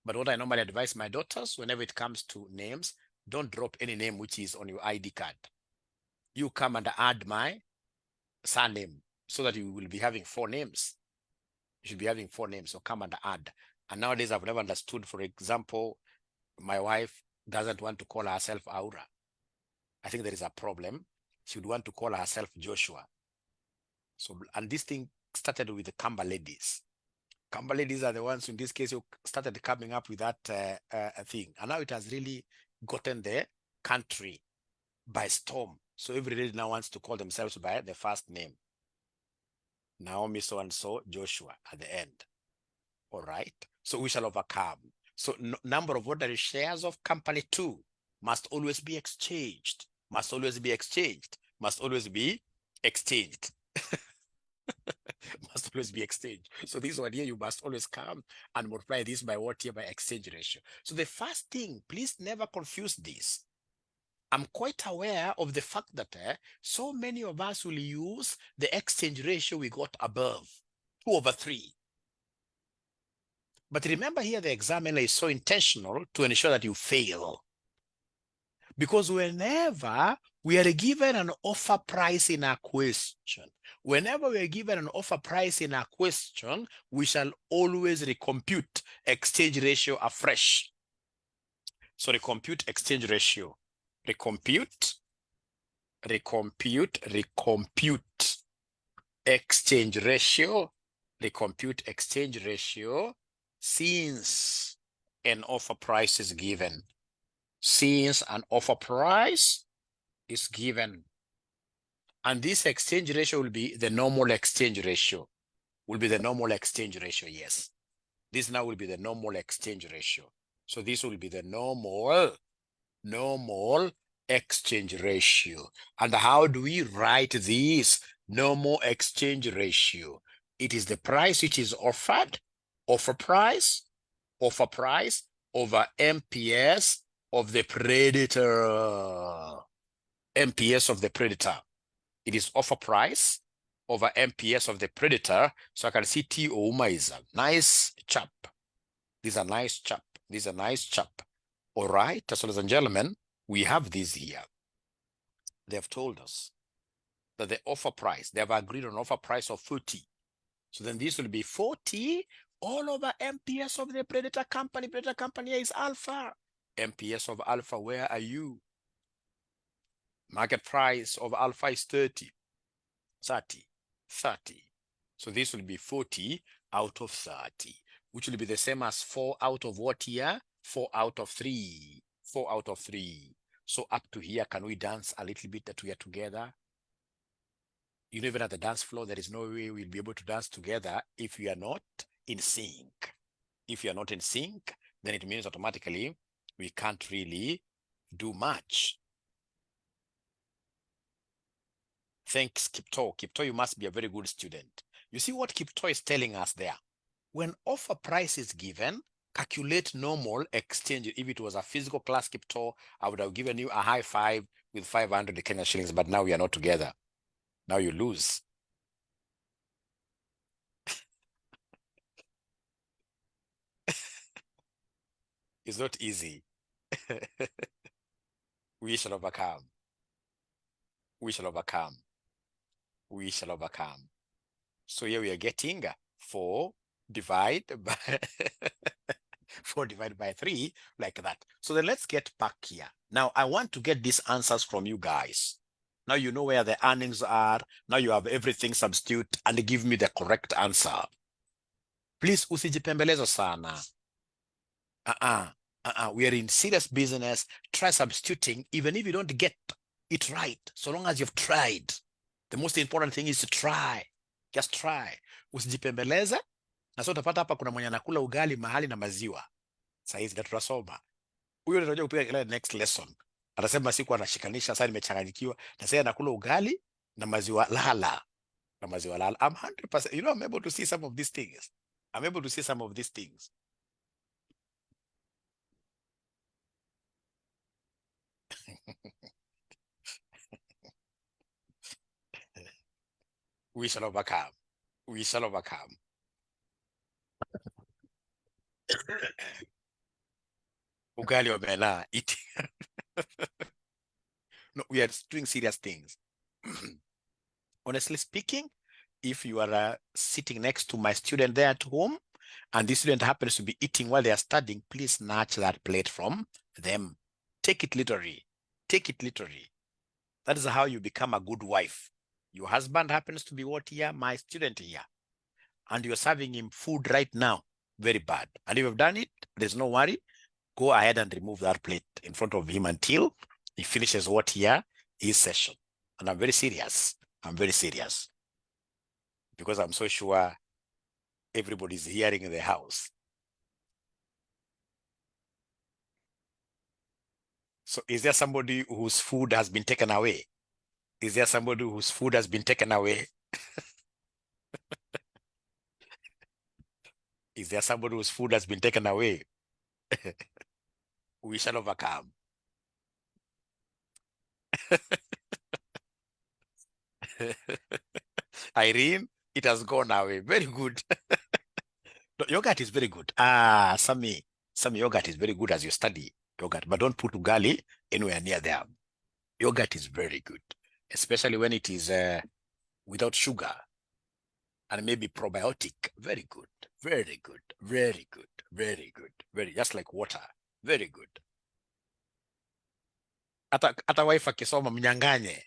But what I normally advise my daughters, whenever it comes to names, don't drop any name which is on your ID card. You come and add my surname so that you will be having 4 names. You should be having 4 names, so come and add. And nowadays, I've never understood, for example, my wife doesn't want to call herself Aura. I think there is a problem. She would want to call herself Joshua. So, and this thing started with the Kamba ladies. Kamba ladies are the ones in this case who started coming up with that thing. And now it has really gotten the country by storm. So every lady now wants to call themselves by the first name. Naomi so-and-so, Joshua at the end. All right. So we shall overcome. So number of ordinary shares of company 2 must always be exchanged. Must always be exchanged. Must always be exchanged. Must always be exchanged. So this one here, you must always come and multiply this by what here? By exchange ratio. So the first thing, please never confuse this. I'm quite aware of the fact that so many of us will use the exchange ratio we got above, 2/3. But remember here, the examiner is so intentional to ensure that you fail. Because whenever we are given an offer price in a question, we shall always recompute exchange ratio afresh. So recompute exchange ratio. Recompute exchange ratio. Recompute exchange ratio since an offer price is given. Since an offer price is given. And this exchange ratio will be the normal exchange ratio. Will be the normal exchange ratio, yes. This now will be the normal exchange ratio. So this will be the normal exchange ratio. And how do we write this normal exchange ratio? It is the price which is offered, offer price over MPS of the predator. MPS of the predator. It is offer price over MPS of the predator. So I can see T.O. is a nice chap. This is a nice chap. This is a nice chap. All right, so ladies and gentlemen, we have this here. They have told us that the offer price, they have agreed on offer price of 40. So then this will be 40 all over MPS of the predator company. Predator company is alpha. MPS of alpha, where are you? Market price of alpha is 30. 30. So this will be 40 out of 30, which will be the same as 4 out of what here? 4 out of 3. 4 out of 3. So up to here, can we dance a little bit that we are together? You know, even at the dance floor, there is no way we'll be able to dance together if we are not in sync. If you are not in sync, then it means automatically we can't really do much. Thanks, Kipto. Kipto, you must be a very good student. You see what Kipto is telling us there? When offer price is given, calculate normal exchange. If it was a physical class, Kipto, I would have given you a high five with 500 Kenya shillings, but now we are not together. Now you lose. It's not easy. We shall overcome. We shall overcome. We shall overcome. So here we are getting 4 divided by 4 divided by 3, like that. So then let's get back here. Now I want to get these answers from you guys. Now you know where the earnings are. Now you have everything, substitute and give me the correct answer. Please usijipembelezo sana. We are in serious business. Try substituting, even if you don't get it right, so long as you've tried. The most important thing is to try. Just try. Usijipembeleze. Na sasa utapata hapa kuna mwenye anakula ugali mahali na maziwa. Saizi ndio tunasoma. Huyo anataka kupiga ile next lesson. Anasema siku anashikanisha, sasa nimechanganyikiwa. Na sasa anakula ugali na maziwa lala. Na maziwa lala. I'm 100%, you know, I'm able to see some of these things. I'm able to see some of these things. We shall overcome. We shall overcome. Ugali omena eating. No, we are doing serious things. Honestly speaking, if you are sitting next to my student there at home, and this student happens to be eating while they are studying, please snatch that plate from them. Take it literally. Take it literally. That is how you become a good wife. Your husband happens to be what here? My student here. And you're serving him food right now. Very bad. And if you've done it, there's no worry. Go ahead and remove that plate in front of him until he finishes what here? His session. And I'm very serious. I'm very serious. Because I'm so sure everybody's hearing in the house. So is there somebody whose food has been taken away? Is there somebody whose food has been taken away? Is there somebody whose food has been taken away? We shall overcome. Irene, it has gone away. Very good. No, yogurt is very good. Some yogurt is very good as you study yogurt, but don't put ugali anywhere near there. Yogurt is very good, especially when it is without sugar and maybe probiotic. Very good, very good, very good, very good, very just like water. Very good. Hata wife akisoma mnyanganye.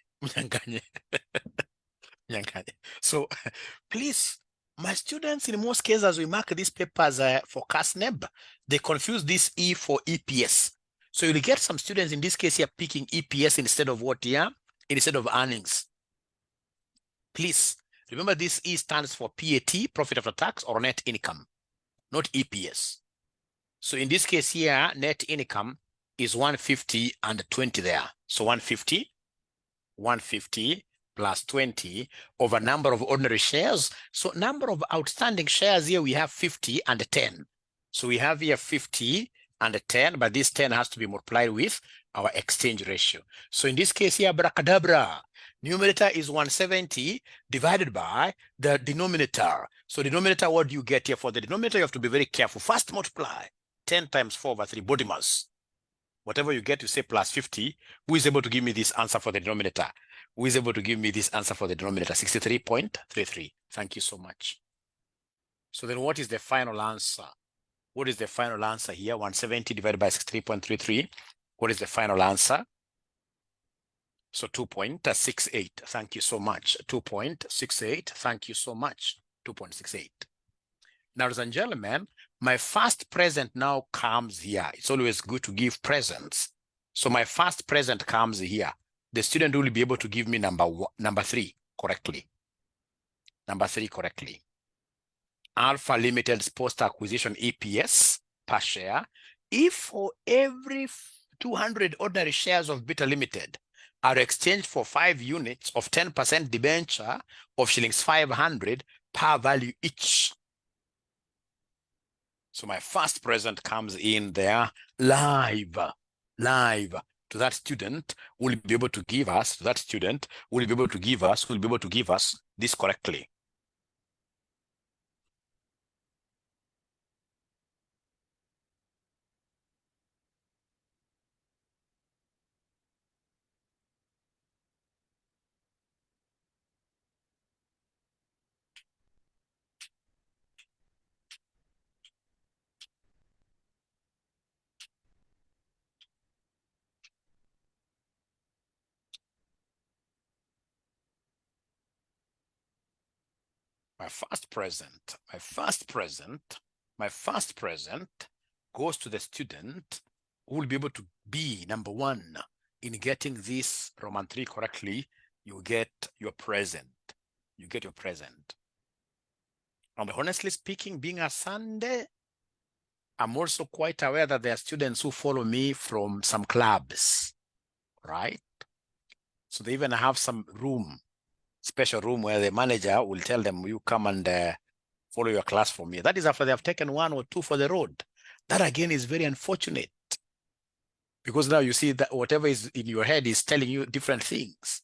So please, my students, in most cases, as we mark these papers for CASNEB, they confuse this E for EPS. So you'll get some students in this case here picking EPS instead of what here? Instead of earnings. Please, remember this E stands for PAT, profit after tax, or net income, not EPS. So in this case here, net income is 150 and 20 there. So 150 plus 20 over number of ordinary shares. So number of outstanding shares here, we have 50 and 10. So we have here 50 and 10, but this 10 has to be multiplied with our exchange ratio. So in this case here, abracadabra, numerator is 170 divided by the denominator. So denominator, what do you get here? For the denominator, you have to be very careful. First multiply 10 times 4 over 3 body mass. Whatever you get, you say plus 50. Who is able to give me this answer for the denominator? Who is able to give me this answer for the denominator? 63.33. Thank you so much. So then what is the final answer? What is the final answer here? 170 divided by 63.33. What is the final answer? So 2.68. Thank you so much. 2.68. Thank you so much. 2.68. Now, ladies and gentlemen, my first present now comes here. It's always good to give presents. So my first present comes here. The student will be able to give me number 3 correctly. Number 3 correctly. Alpha Limited's post-acquisition EPS per share. If for every 200 ordinary shares of Beta Limited are exchanged for 5 units of 10% debenture of shillings 500 per value each. So my first present comes in there live to that student will be able to give us, will be able to give us this correctly. My first present goes to the student who will be able to be number 1 in getting this Roman 3 correctly. You get your present. And honestly speaking, being a Sunday, I'm also quite aware that there are students who follow me from some clubs, right? So they even have some special room where the manager will tell them, you come and follow your class for me. That is after they have taken 1 or 2 for the road. That again is very unfortunate, because now you see that whatever is in your head is telling you different things.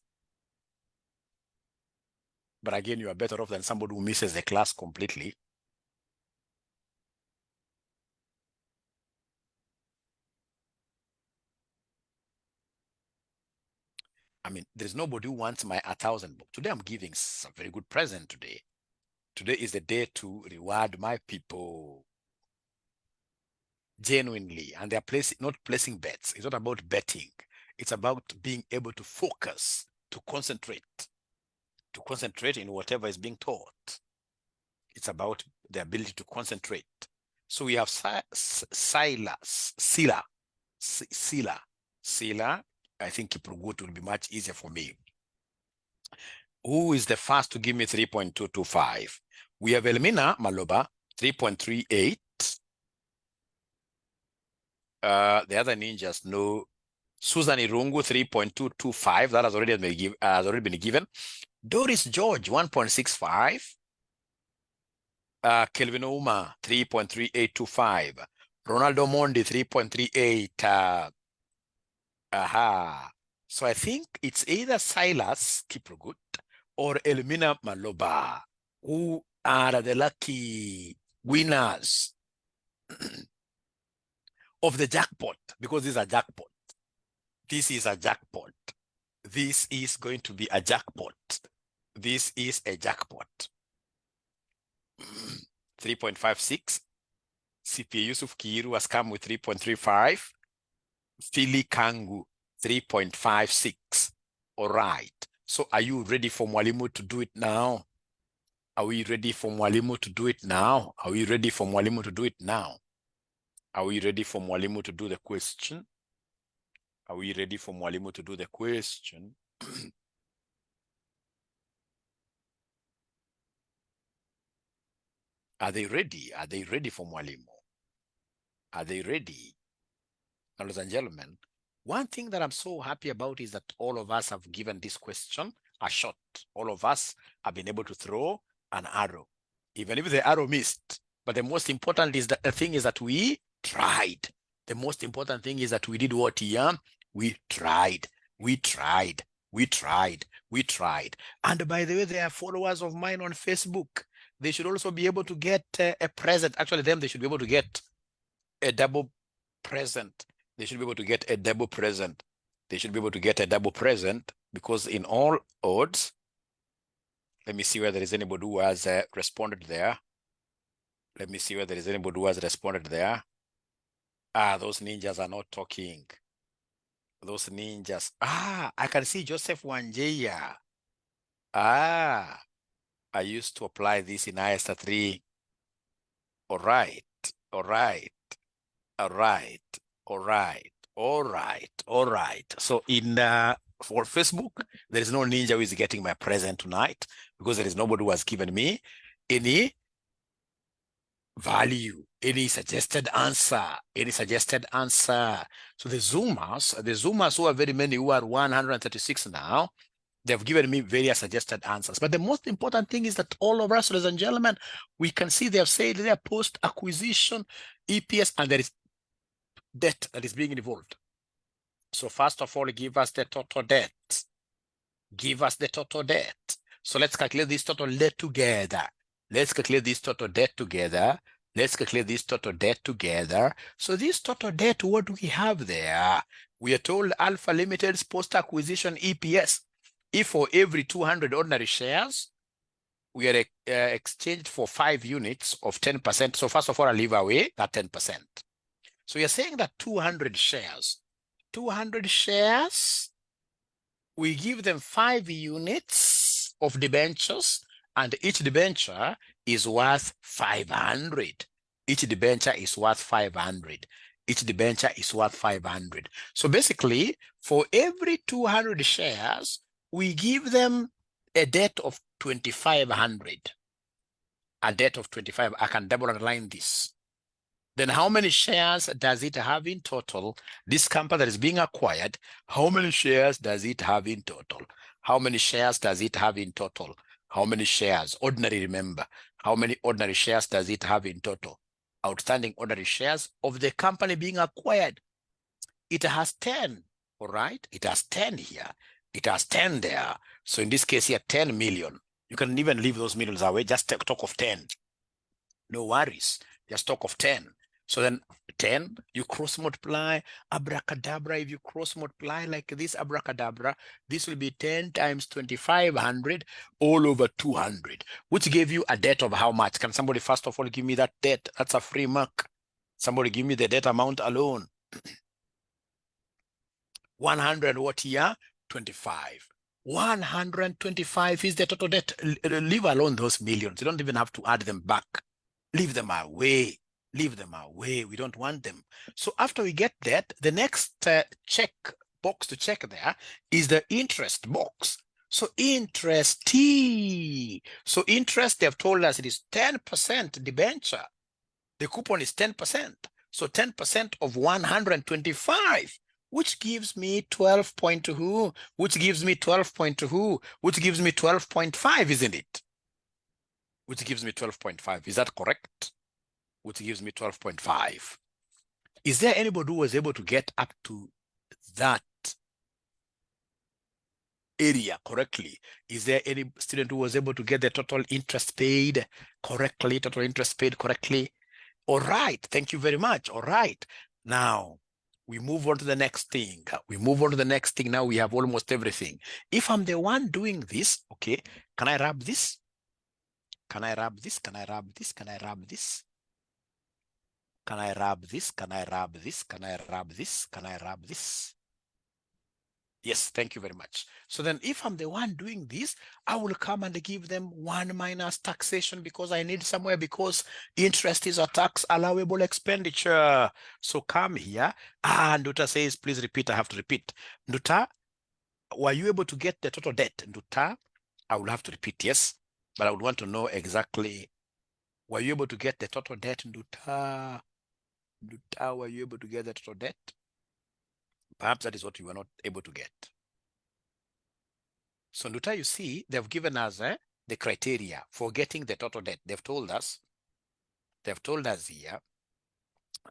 But again, you are better off than somebody who misses the class completely. I mean, there's nobody who wants my 1,000 book. Today I'm giving a very good present today. Today is the day to reward my people genuinely, and they're not placing bets. It's not about betting. It's about being able to focus, to concentrate in whatever is being taught. It's about the ability to concentrate. So we have Sila. I think Kiprugut will be much easier for me. Who is the first to give me 3.225? We have Elmina Maloba, 3.38. The other ninjas know. Susan Irungu, 3.225. That has already been given. Doris George, 1.65. Kelvin Uma, 3.3825. Ronaldo Mondi, 3.38. So I think it's either Silas Kiprugut or Elmina Maloba who are the lucky winners of the jackpot, because this is a jackpot. This is a jackpot. This is going to be a jackpot. This is a jackpot. 3.56. CPA Yusuf Kiiru has come with 3.35. Philly Kangu, 3.56. All right. So are you ready for Mwalimu to do it now? Are we ready for Mwalimu to do it now? Are we ready for Mwalimu to do it now? Are we ready for Mwalimu to do the question? Are we ready for Mwalimu to do the question? Are they ready? Are they ready for Mwalimu? Are they ready? Now, ladies and gentlemen, one thing that I'm so happy about is that all of us have given this question a shot. All of us have been able to throw an arrow, even if the arrow missed. But the most important is that the thing is that we tried. The most important thing is that we did what here? We tried. We tried. We tried. We tried. And by the way, they are followers of mine on Facebook. They should also be able to get a present. Actually, they should be able to get a double present. They should be able to get a double present. They should be able to get a double present because in all odds, let me see whether there is anybody who has responded there. Let me see whether there is anybody who has responded there. Ah, those ninjas are not talking. Those ninjas. Ah, I can see Joseph Wanjeya. Ah, I used to apply this in ISTA 3. All right, all right, all right, all right, all right, all right. So in for Facebook, there is no ninja who is getting my present tonight because there is nobody who has given me any value, any suggested answer, any suggested answer. So the Zoomers who are very many, who are 136 now, they've given me various suggested answers. But the most important thing is that all of us, ladies and gentlemen, we can see they have said their post-acquisition EPS, and there is debt that is being involved. So first of all, give us the total debt. Give us the total debt. So let's calculate this total debt together. Let's calculate this total debt together. Let's calculate this total debt together. So this total debt, what do we have there? We are told Alpha Limited's post-acquisition EPS, if for every 200 ordinary shares, we are exchanged for 5 units of 10%. So first of all, I leave away that 10%. So you're saying that 200 shares, we give them 5 units of debentures, and each debenture is worth 500. Each debenture is worth 500. Each debenture is worth 500. So basically, for every 200 shares, we give them a debt of 2,500. A debt of 25. I can double underline this. Then how many shares does it have in total? This company that is being acquired, how many shares does it have in total? How many shares does it have in total? How many shares? Ordinary, remember. How many ordinary shares does it have in total? Outstanding ordinary shares of the company being acquired. It has 10, all right? It has 10 here. It has 10 there. So in this case here, 10 million. You can even leave those millions away. Just talk of 10. No worries. Just talk of 10. So then 10, you cross multiply, abracadabra. If you cross multiply like this, abracadabra, this will be 10 times 2,500 all over 200, which gave you a debt of how much? Can somebody first of all give me that debt? That's a free mark. Somebody give me the debt amount alone. 100 what here? 25. 125 is the total debt. Leave alone those millions. You don't even have to add them back. Leave them away. Leave them away. We don't want them. So after we get that, the next check box to check there is the interest box. So interest T. So interest, they've told us it is 10% debenture. The coupon is 10%. So 10% of 125, which gives me 12.2, which gives me 12.2, which gives me 12.5, isn't it? Which gives me 12.5. Is that correct? Which gives me 12.5. Is there anybody who was able to get up to that area correctly? Is there any student who was able to get the total interest paid correctly? Total interest paid correctly? All right. Thank you very much. All right. Now, we move on to the next thing. We move on to the next thing. Now we have almost everything. If I'm the one doing this, okay, can I rub this? Can I rub this? Can I rub this? Can I rub this? Can I rub this? Can I rub this? Can I rub this? Can I rub this? Yes, thank you very much. So then if I'm the one doing this, I will come and give them 1 minus taxation because I need somewhere, because interest is a tax allowable expenditure. So come here, and Nduta says, please repeat, I have to repeat. Nduta, were you able to get the total debt? Nduta, I will have to repeat, yes, but I would want to know exactly, were you able to get the total debt, Nduta? Nduta, were you able to get the total debt? Perhaps that is what you were not able to get. So Nduta, you see, they've given us the criteria for getting the total debt. They've told us here,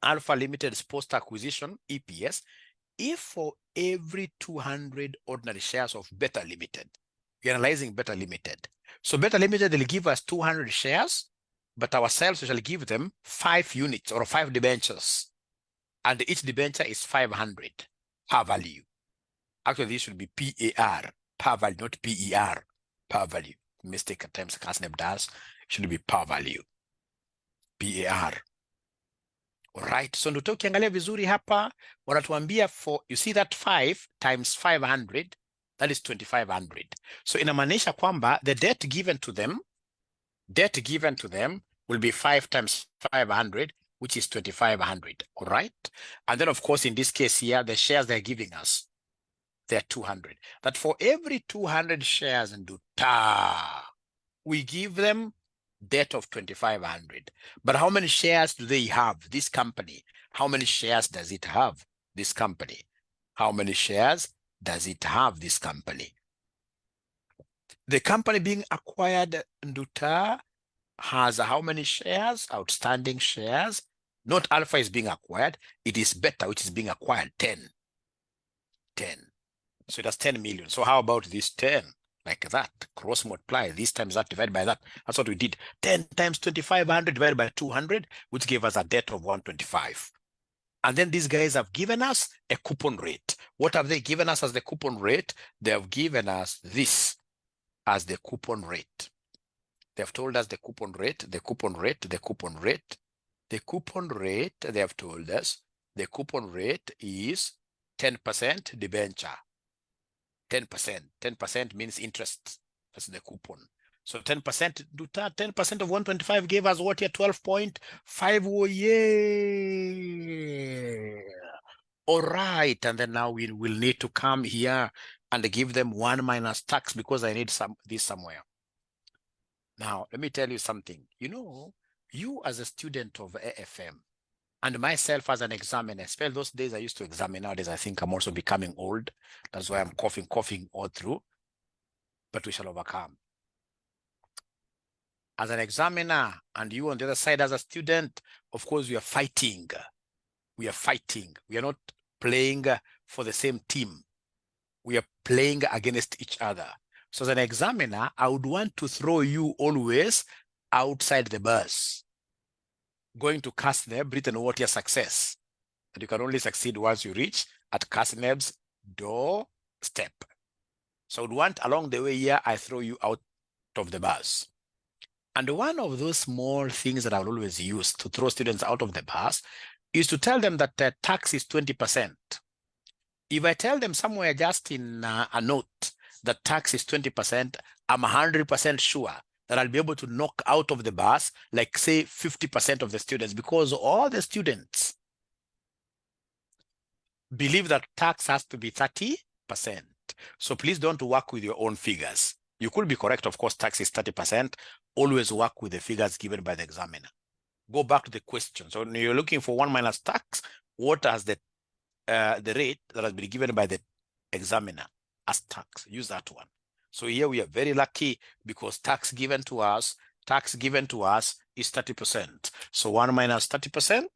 Alpha Limited's post-acquisition EPS, if for every 200 ordinary shares of Beta Limited, we're analyzing Beta Limited. So Beta Limited will give us 200 shares, but ourselves we shall give them 5 units or 5 debentures. And each debenture is 500 per value. Actually, this should be PAR, per value, not PER, per value. Mistake at times CASNEP does, should be per value, PAR. All right, so ndio ukiangalia vizuri hapa wanatuambia for, you see that 5 times 500, that is 2500. So inamaanisha kwamba the debt given to them will be 5 times 500, which is 2500. All right, and then of course in this case here, the shares they're giving us, they're 200. That for every 200 shares in Nduta, we give them debt of 2500. But how many shares do they have, this company? How many shares does it have, this company? How many shares does it have, this company? The company being acquired, Nduta, has how many shares? Outstanding shares. Not Alpha is being acquired, it is Beta which is being acquired, 10. So it has 10 million. So how about this 10? Like that, cross multiply, this times that divided by that. That's what we did. 10 times 2500 divided by 200, which gave us a debt of 125. And then these guys have given us a coupon rate. What have they given us as the coupon rate? They have given us this as the coupon rate. They have told us the coupon rate, the coupon rate, the coupon rate. The coupon rate, they have told us, the coupon rate is 10% debenture. 10%. 10% means interest. That's the coupon. So 10%, 10% of 125 gave us what here? 12.5. Oh, yeah. All right. And then now we will need to come here and give them 1 minus tax because I need this somewhere. Now, let me tell you something. You know, you as a student of AFM, and myself as an examiner, especially those days I used to examine. Nowadays, I think I'm also becoming old. That's why I'm coughing all through. But we shall overcome. As an examiner, and you on the other side as a student, of course, we are fighting. We are fighting. We are not playing for the same team. We are playing against each other. So as an examiner, I would want to throw you always outside the bus, going to CASNEB, written what your success. And you can only succeed once you reach at CASNEB's doorstep. So I would want along the way here, I throw you out of the bus. And one of those small things that I will always use to throw students out of the bus is to tell them that the tax is 20%. If I tell them somewhere just in a note that tax is 20%, I'm 100% sure that I'll be able to knock out of the bus, like say 50% of the students, because all the students believe that tax has to be 30%. So please don't work with your own figures. You could be correct, of course, tax is 30%. Always work with the figures given by the examiner. Go back to the question. So when you're looking for 1 minus tax, what has the rate that has been given by the examiner as tax? Use that one. So here we are very lucky because tax given to us is 30%. So 1 minus 30%,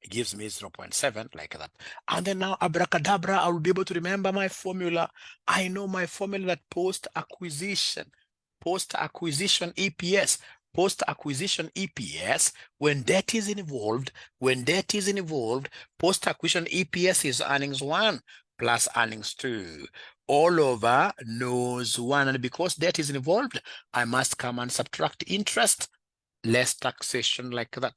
it gives me 0.7, like that. And then now, abracadabra, I will be able to remember my formula. I know my formula that post-acquisition EPS, when debt is involved, post-acquisition EPS is earnings 1 plus earnings 2, all over nose 1. And because debt is involved, I must come and subtract interest, less taxation, like that.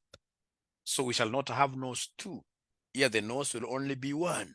So we shall not have nose 2. Here the nose will only be 1.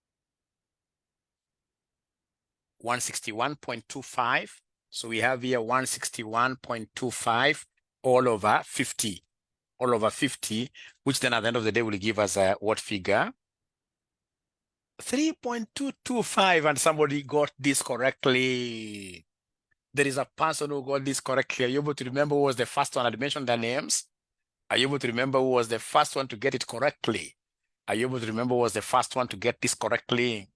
161.25. So we have here 161.25 all over 50. All over 50, which then at the end of the day will give us a what figure? 3.225, and somebody got this correctly. There is a person who got this correctly. Are you able to remember who was the first one? I mentioned their names. Are you able to remember who was the first one to get it correctly? Are you able to remember who was the first one to get this correctly?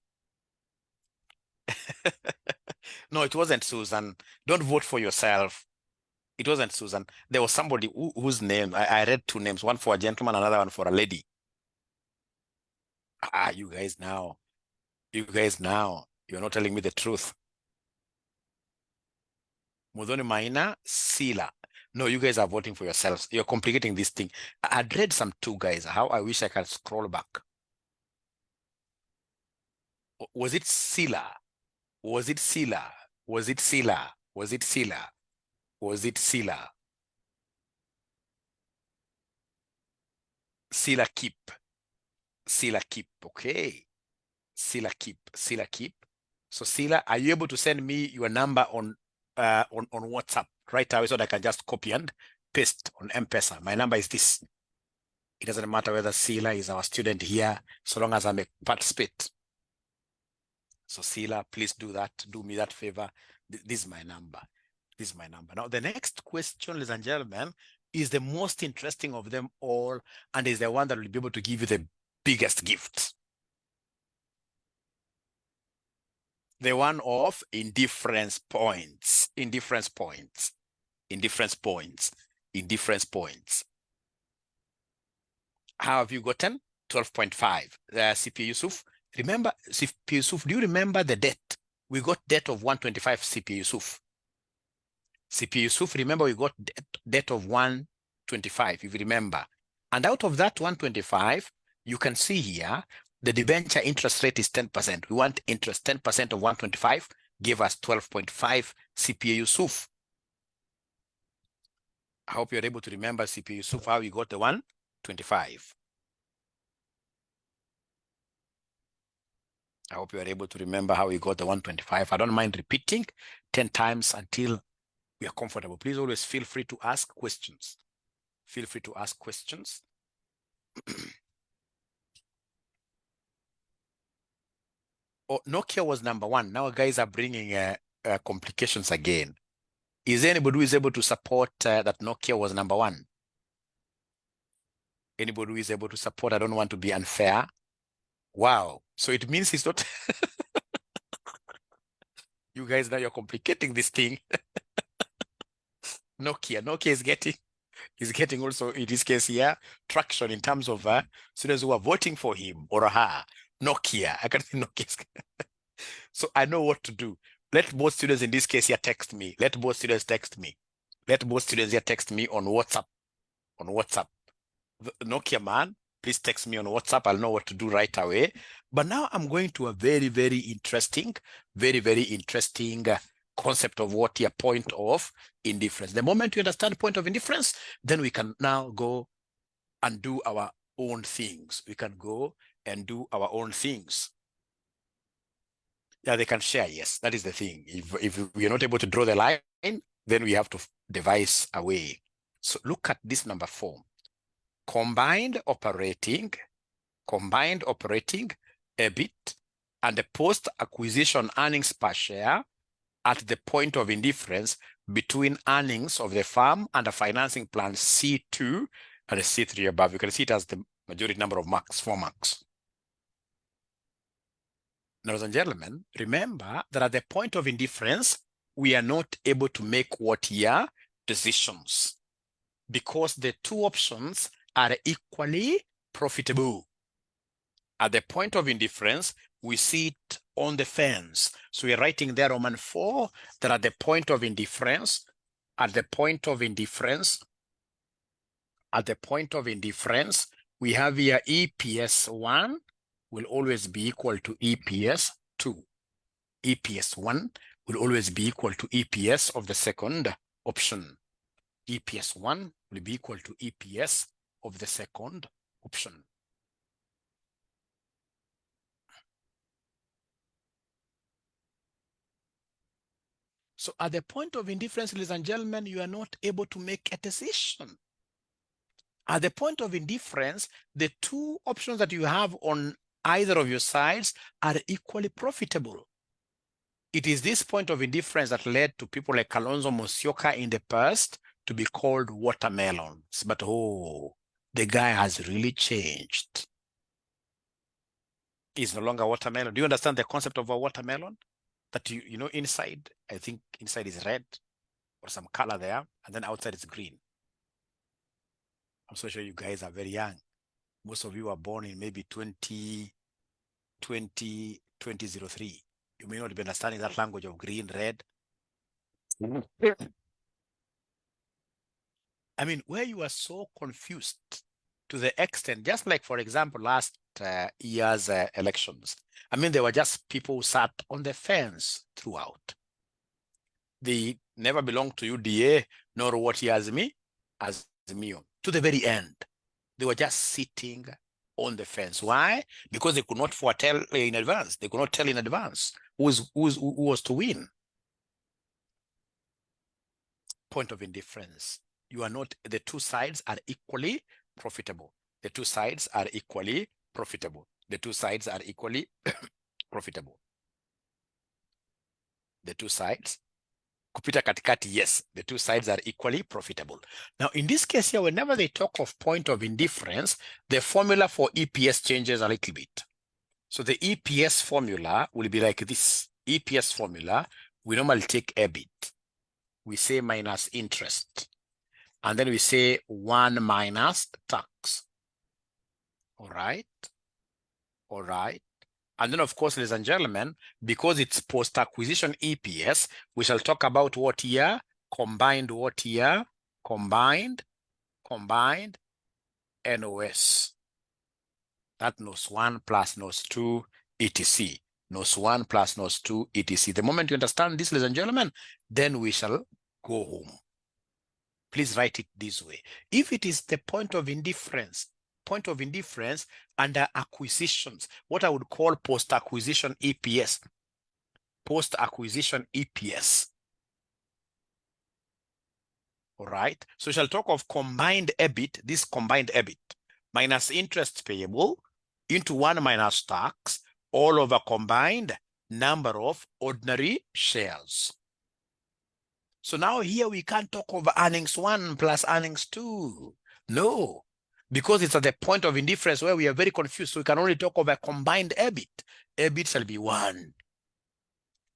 No, it wasn't Susan. Don't vote for yourself. It wasn't Susan. There was somebody whose name, I read two names, one for a gentleman, another one for a lady. You guys now. You're not telling me the truth. Mudhoni Maina, Sila. No, you guys are voting for yourselves. You're complicating this thing. I'd read some two guys. How I wish I could scroll back. Was it Sila? Was it Sila? Was it Sila? Was it Sila? Was it Sila? Sila Keep. Sila Keep. Okay. Sila Keep. Sila Keep. So Sila, are you able to send me your number on WhatsApp right away so that I can just copy and paste on M-Pesa? My number is this. It doesn't matter whether Sila is our student here, so long as I may participate. So Sila, please do that. Do me that favor. This is my number. This is my number. Now, the next question, ladies and gentlemen, is the most interesting of them all, and is the one that will be able to give you the biggest gift. The one of indifference points. Indifference points. Indifference points. Indifference points. How have you gotten? 12.5. CP Yusuf. Remember, CP Yusuf, do you remember the debt? We got debt of 125 CP Yusuf. CP Yusuf, remember we got debt of 125, if you remember. And out of that 125, you can see here, the debenture interest rate is 10%. We want interest 10% of 125, give us 12.5 CP Yusuf. I hope you're able to remember CP Yusuf, how you got the 125. I hope you are able to remember how we got the 125. I don't mind repeating 10 times until we are comfortable. Please always feel free to ask questions. Feel free to ask questions. Oh, Nokia was number one. Now guys are bringing complications again. Is there anybody who is able to support that Nokia was number one? Anybody who is able to support? I don't want to be unfair. Wow. So it means it's not... You guys, now you're complicating this thing. Nokia is getting also, in this case here, traction in terms of students who are voting for him or her. Nokia. I can see Nokia. So I know what to do. Let both students in this case here text me. Let both students text me. Let both students here text me on WhatsApp. On WhatsApp. The Nokia man, please text me on WhatsApp. I'll know what to do right away. But now I'm going to a very, very interesting concept of what your point of indifference. The moment you understand point of indifference, then we can now go and do our own things. We can go and do our own things. Yeah, they can share. Yes, that is the thing. If we are not able to draw the line, then we have to devise a way. So look at this number 4. Combined operating EBIT and the post-acquisition earnings per share at the point of indifference between earnings of the firm and the financing plan C2 and the C3 above. You can see it as the majority number of marks, 4 marks. Ladies and gentlemen, remember that at the point of indifference, we are not able to make what year decisions because the two options are equally profitable. At the point of indifference, we see it on the fence. So we're writing there Roman 4 that at the point of indifference, we have here EPS 1 will always be equal to EPS 2. EPS 1 will always be equal to EPS of the second option. EPS 1 will be equal to EPS of the second option. So at the point of indifference, ladies and gentlemen, you are not able to make a decision. At the point of indifference, the two options that you have on either of your sides are equally profitable. It is this point of indifference that led to people like Kalonzo Musyoka in the past to be called watermelons. But oh, the guy has really changed. He's no longer watermelon. Do you understand the concept of a watermelon? That you know inside, I think inside is red or some color there, and then outside is green. I'm so sure you guys are very young. Most of you are born in maybe 2003. You may not be understanding that language of green, red. I mean, where you are so confused to the extent, just like, for example, last year's elections. I mean, there were just people who sat on the fence throughout. They never belonged to UDA, nor what he has me, as me, to the very end. They were just sitting on the fence. Why? Because they could not foretell in advance. They could not tell in advance who was to win. Point of indifference. You are not, the two sides are equally profitable. The two sides are equally profitable. The two sides are equally profitable. The two sides, kupita katikati, yes, the two sides are equally profitable. Now, in this case here, whenever they talk of point of indifference, the formula for EPS changes a little bit. So the EPS formula will be like this. EPS formula, we normally take EBIT. We say minus interest. And then we say 1 minus tax. All right. All right. And then, of course, ladies and gentlemen, because it's post-acquisition EPS, we shall talk about what year? Combined what year? Combined NOS. That NOS 1 plus NOS 2, etc. NOS 1 plus NOS 2, etc. The moment you understand this, ladies and gentlemen, then we shall go home. Please write it this way. If it is the point of indifference under acquisitions, what I would call post-acquisition EPS. Post-acquisition EPS. All right. So we shall talk of combined EBIT, this combined EBIT, minus interest payable into 1 minus tax, all over combined number of ordinary shares. So now here we can't talk of earnings 1 plus earnings 2. No, because it's at the point of indifference where we are very confused. So we can only talk of a combined EBIT. EBIT shall be 1.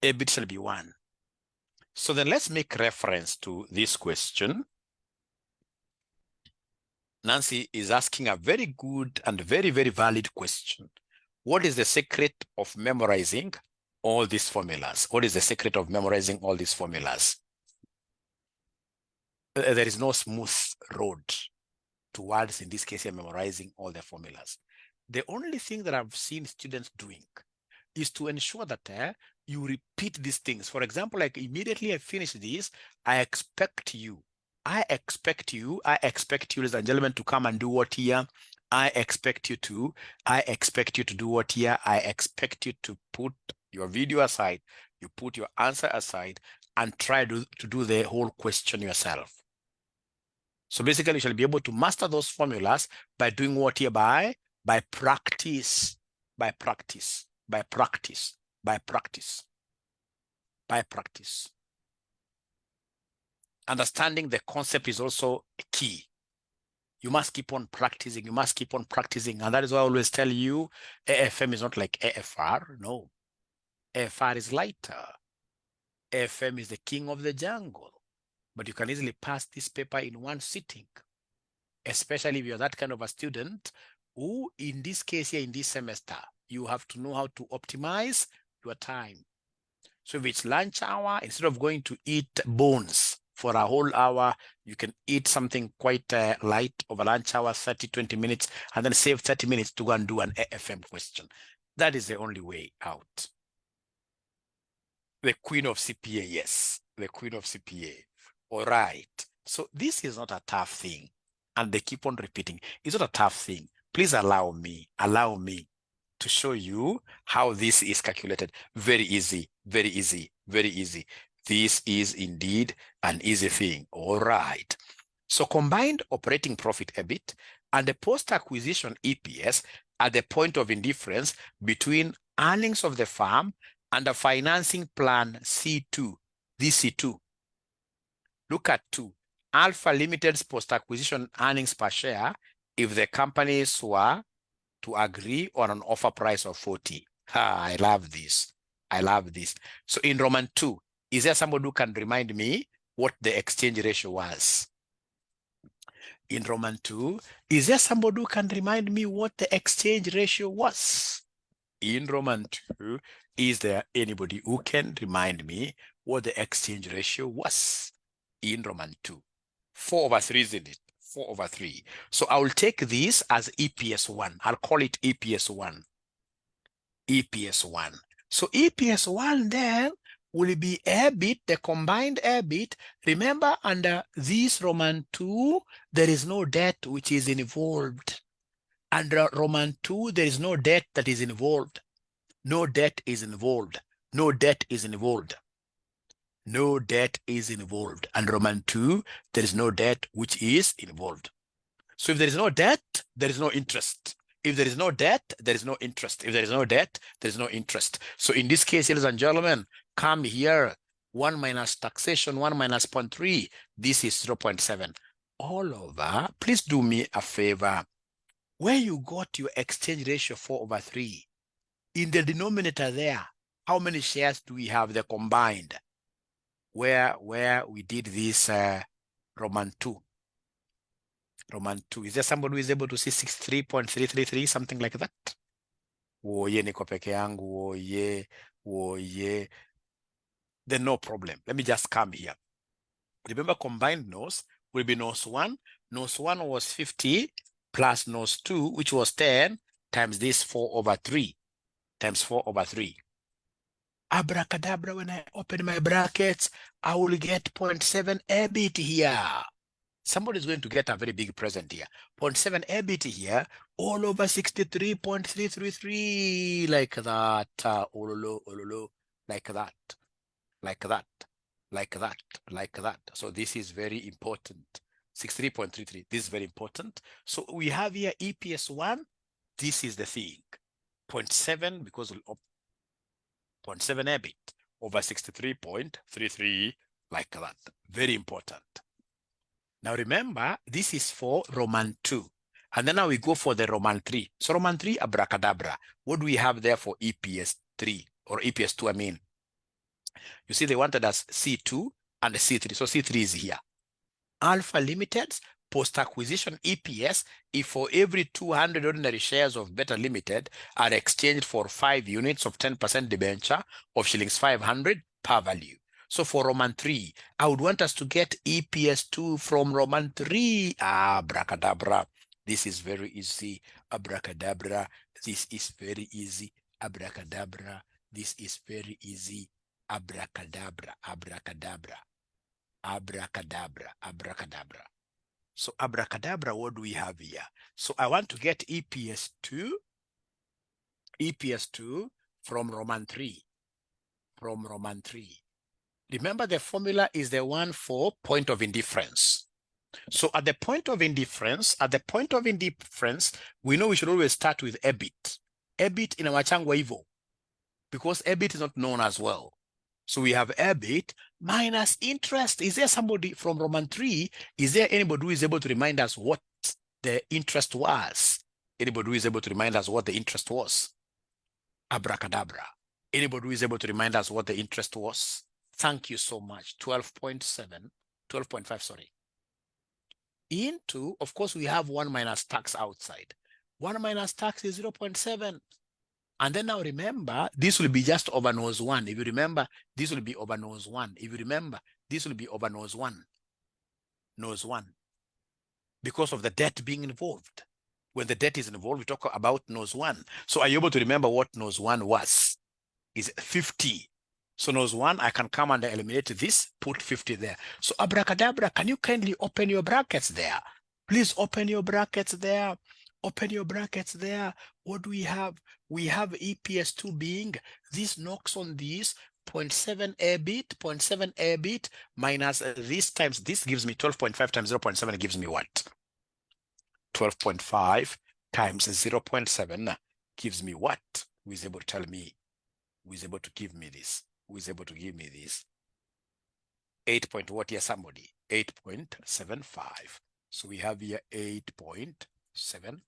EBIT shall be 1. So then let's make reference to this question. Nancy is asking a very good and very, very valid question. What is the secret of memorizing all these formulas? What is the secret of memorizing all these formulas? There is no smooth road towards, in this case, memorizing all the formulas. The only thing that I've seen students doing is to ensure that you repeat these things. For example, like immediately I finish this, I expect you, ladies and gentlemen, to come and do what here? I expect you to do what here? I expect you to put your video aside, you put your answer aside, and try to do the whole question yourself. So basically, you shall be able to master those formulas by doing what here? By practice, by practice. Understanding the concept is also key. You must keep on practicing. And that is why I always tell you, AFM is not like AFR. No. AFR is lighter. AFM is the king of the jungle. But you can easily pass this paper in one sitting, especially if you're that kind of a student who, in this case here, in this semester, you have to know how to optimize your time. So if it's lunch hour, instead of going to eat bones for a whole hour, you can eat something quite light over lunch hour, 30, 20 minutes, and then save 30 minutes to go and do an AFM question. That is the only way out. The queen of CPA, yes, the queen of CPA. All right. So this is not a tough thing. And they keep on repeating. It's not a tough thing. Please allow me to show you how this is calculated. Very easy. This is indeed an easy thing. All right. So combined operating profit EBIT and the post-acquisition EPS are the point of indifference between earnings of the firm and the financing plan C2. This C2. Look at 2. Alpha Limited's post-acquisition earnings per share if the companies were to agree on an offer price of 40. I love this. I love this. So in Roman 2, is there somebody who can remind me what the exchange ratio was? In Roman 2, is there somebody who can remind me what the exchange ratio was? In Roman 2, is there anybody who can remind me what the exchange ratio was? In Roman 2, 4/3, isn't it? 4/3. So I will take this as EPS 1. I'll call it EPS 1. EPS 1. So EPS 1 then will be EBIT, the combined EBIT. Remember, under this Roman 2, there is no debt which is involved. Under Roman 2, there is no debt that is involved. No debt is involved. No debt is involved. No debt is involved. Under Roman 2, there is no debt which is involved. So if there is no debt, there is no interest. If there is no debt, there is no interest. If there is no debt, there is no interest. So in this case, ladies and gentlemen, come here, 1 minus taxation, 1 minus 0.3. This is 0.7. All over, please do me a favor. Where you got your exchange ratio 4/3, in the denominator there, how many shares do we have the combined? Where we did this Roman 2. Roman 2. Is there somebody who is able to see 63.333, something like that? Woye niko peke yangu, woye. Then no problem. Let me just come here. Remember, combined NOS will be NOS 1. NOS 1 was 50 plus NOS 2, which was 10, times this 4/3, times 4/3. Abracadabra, when I open my brackets, I will get 0.7 EBIT here. Somebody is going to get a very big present here. 0.7 EBIT here, all over 63.333, like that. Ololo, like that, like that, like that, like that. So this is very important. 63.33, this is very important. So we have here EPS 1. This is the thing. 0.7 because of 0.7 EBIT over 63.33, like that. Very important. Now remember, this is for Roman 2. And then now we go for the Roman 3. So Roman 3, abracadabra. What do we have there for EPS 3 or EPS 2, I mean? You see, they wanted us C2 and C3. So C3 is here. Alpha Limited's post-acquisition EPS, if for every 200 ordinary shares of Beta Limited are exchanged for 5 units of 10% debenture of shillings 500 per value. So for Roman 3, I would want us to get EPS 2 from Roman 3. Abracadabra. This is very easy. Abracadabra. This is very easy. Abracadabra. This is very easy. Abracadabra. Abracadabra. Abracadabra. Abracadabra. So abracadabra, what do we have here? So I want to get EPS 2. EPS 2 from Roman 3. From Roman 3. Remember, the formula is the one for point of indifference. So at the point of indifference, we know we should always start with EBIT. EBIT in our changwa hivyo, because EBIT is not known as well. So we have EBIT minus interest. Is there somebody from Roman 3? Is there anybody who is able to remind us what the interest was? Anybody who is able to remind us what the interest was? Abracadabra. Anybody who is able to remind us what the interest was? Thank you so much. 12.5, sorry. Into, of course, we have 1 minus tax outside. 1 minus tax is 0.7. And then now remember, this will be just over nose 1. If you remember, this will be over nose 1. If you remember, this will be over nose 1. Nose 1. Because of the debt being involved. When the debt is involved, we talk about nose 1. So are you able to remember what nose 1 was? Is 50. So nose 1, I can come and eliminate this, put 50 there. So abracadabra, can you kindly open your brackets there? Please open your brackets there. Open your brackets there. What do we have? We have EPS 2 being, this knocks on this, 0.7 a bit minus this times this gives me 12.5 times 0.7 gives me what? 12.5 times 0.7 gives me what? Who is able to tell me? Who is able to give me this? Who is able to give me this? 8 point what here, somebody? 8.75. So we have here 8.75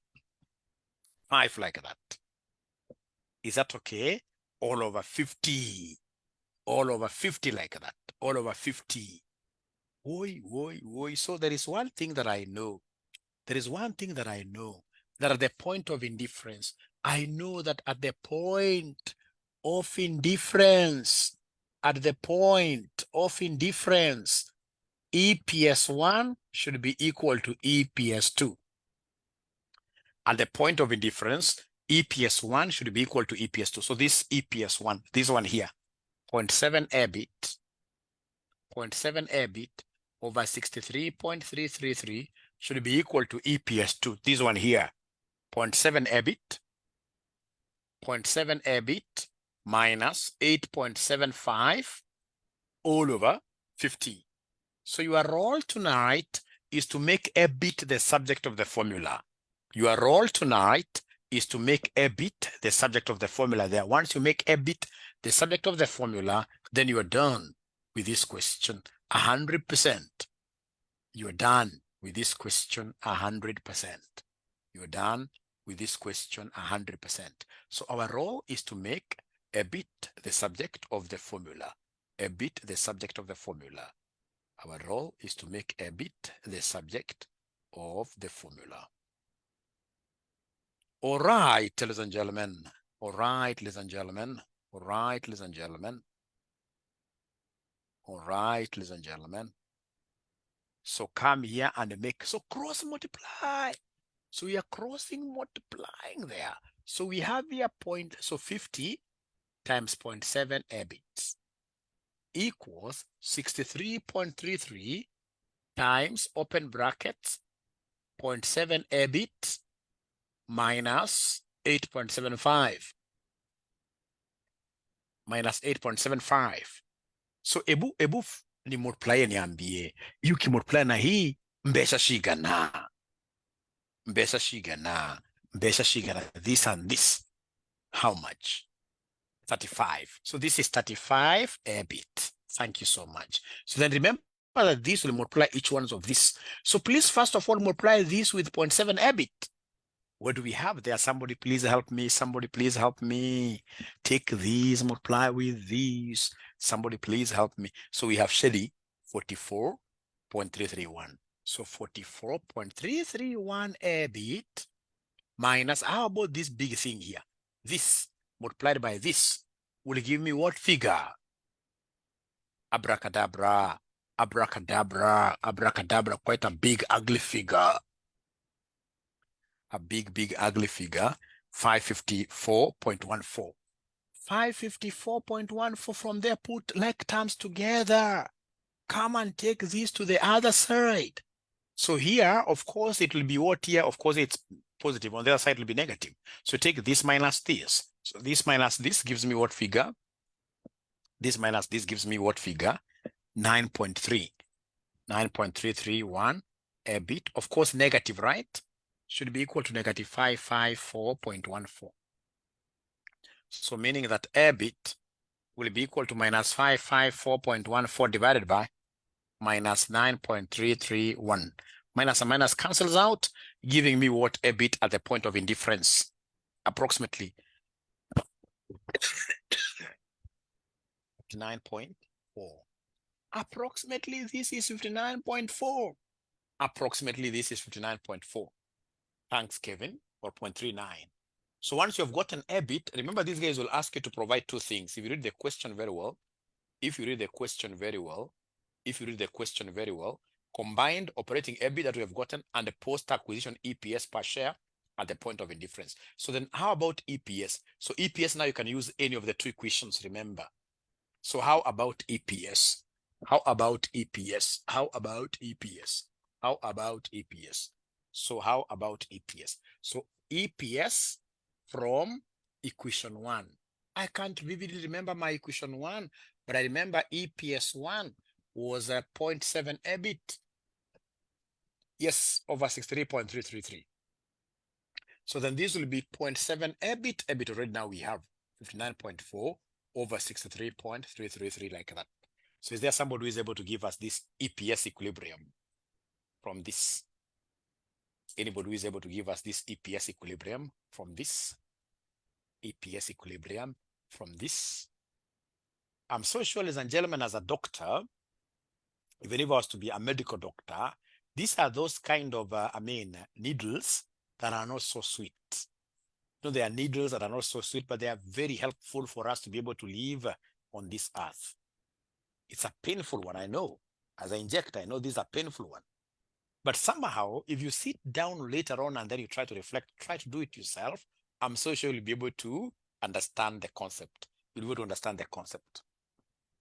like that. Is that okay? All over 50. All over 50 like that. All over 50. Oi. So there is one thing that I know. There is one thing that I know. That at the point of indifference, I know that at the point of indifference, EPS1 should be equal to EPS2. At the point of indifference, EPS1 should be equal to EPS2. So this EPS1, this one here, 0.7 a bit, 0.7 a bit over 63.333 should be equal to EPS2. This one here, 0.7 a bit, 0.7 a bit minus 8.75 all over 50. So your role tonight is to make a bit the subject of the formula. Your role tonight is to make a bit the subject of the formula there. Once you make a bit the subject of the formula, then you are done with this question 100%. You are done with this question 100%. You are done with this question 100%. So our role is to make a bit the subject of the formula. A bit the subject of the formula. Our role is to make a bit the subject of the formula. All right, ladies and gentlemen. All right, ladies and gentlemen. All right, ladies and gentlemen. All right, ladies and gentlemen. So come here and make, so cross multiply. So we are crossing multiplying there. So we have here point, so 50 times 0.7 a bit equals 63.33 times open brackets 0.7 a bit minus 8.75 minus 8.75. So ebu ni multiply niambie, yuki multiply na hii mbesha shigana. Mbesha shigana. Mbesha shigana. This and this. How much? 35. So this is 35 a bit. Thank you so much. So then remember that this will multiply each one of this. So please first of all multiply this with 0.7 a bit. What do we have there? Somebody please help me. Somebody please help me. Take these, multiply with these. Somebody please help me. So we have Shelly 44.331. So 44.331 a bit minus, how about this big thing here? This multiplied by this will give me what figure? Abracadabra, abracadabra, abracadabra, quite a big ugly figure. A big ugly figure, 554.14. 554.14. From there, put like terms together. Come and take this to the other side. So here, of course, it will be what here? Of course, it's positive. On the other side, it will be negative. So take this minus this. So this minus this gives me what figure? This minus this gives me what figure? 9.3. 9.331 a bit. Of course, negative, right? Should be equal to negative 554.14. So meaning that a bit will be equal to minus 554.14 divided by minus 9.331. Minus and minus cancels out, giving me what a bit at the point of indifference, approximately 59.4. Approximately this is 59.4. Approximately this is 59.4. Thanks, Kevin, or 0.39. So once you have gotten a bit, remember these guys will ask you to provide two things. If you read the question very well, combined operating EBIT that we have gotten and the post-acquisition EPS per share at the point of indifference. So then how about EPS? So EPS, now you can use any of the two equations, remember. So how about EPS? How about EPS? How about EPS? How about EPS? So how about EPS? So EPS from equation 1. I can't vividly remember my equation one, but I remember EPS one was a 0.7 EBIT. Yes, over 63.333. So then this will be 0.7 EBIT. EBIT already now we have 59.4 over 63.333 like that. So is there somebody who is able to give us this EPS equilibrium from this? Anybody who is able to give us this EPS equilibrium from this? EPS equilibrium from this? I'm so sure, ladies and gentlemen, as a doctor, even if I was to be a medical doctor, these are those kind of, needles that are not so sweet. You know, they are needles that are not so sweet, but they are very helpful for us to be able to live on this earth. It's a painful one, I know. As an injector, I know this is a painful one. But somehow, if you sit down later on and then you try to reflect, try to do it yourself, I'm so sure you'll be able to understand the concept. You'll be able to understand the concept.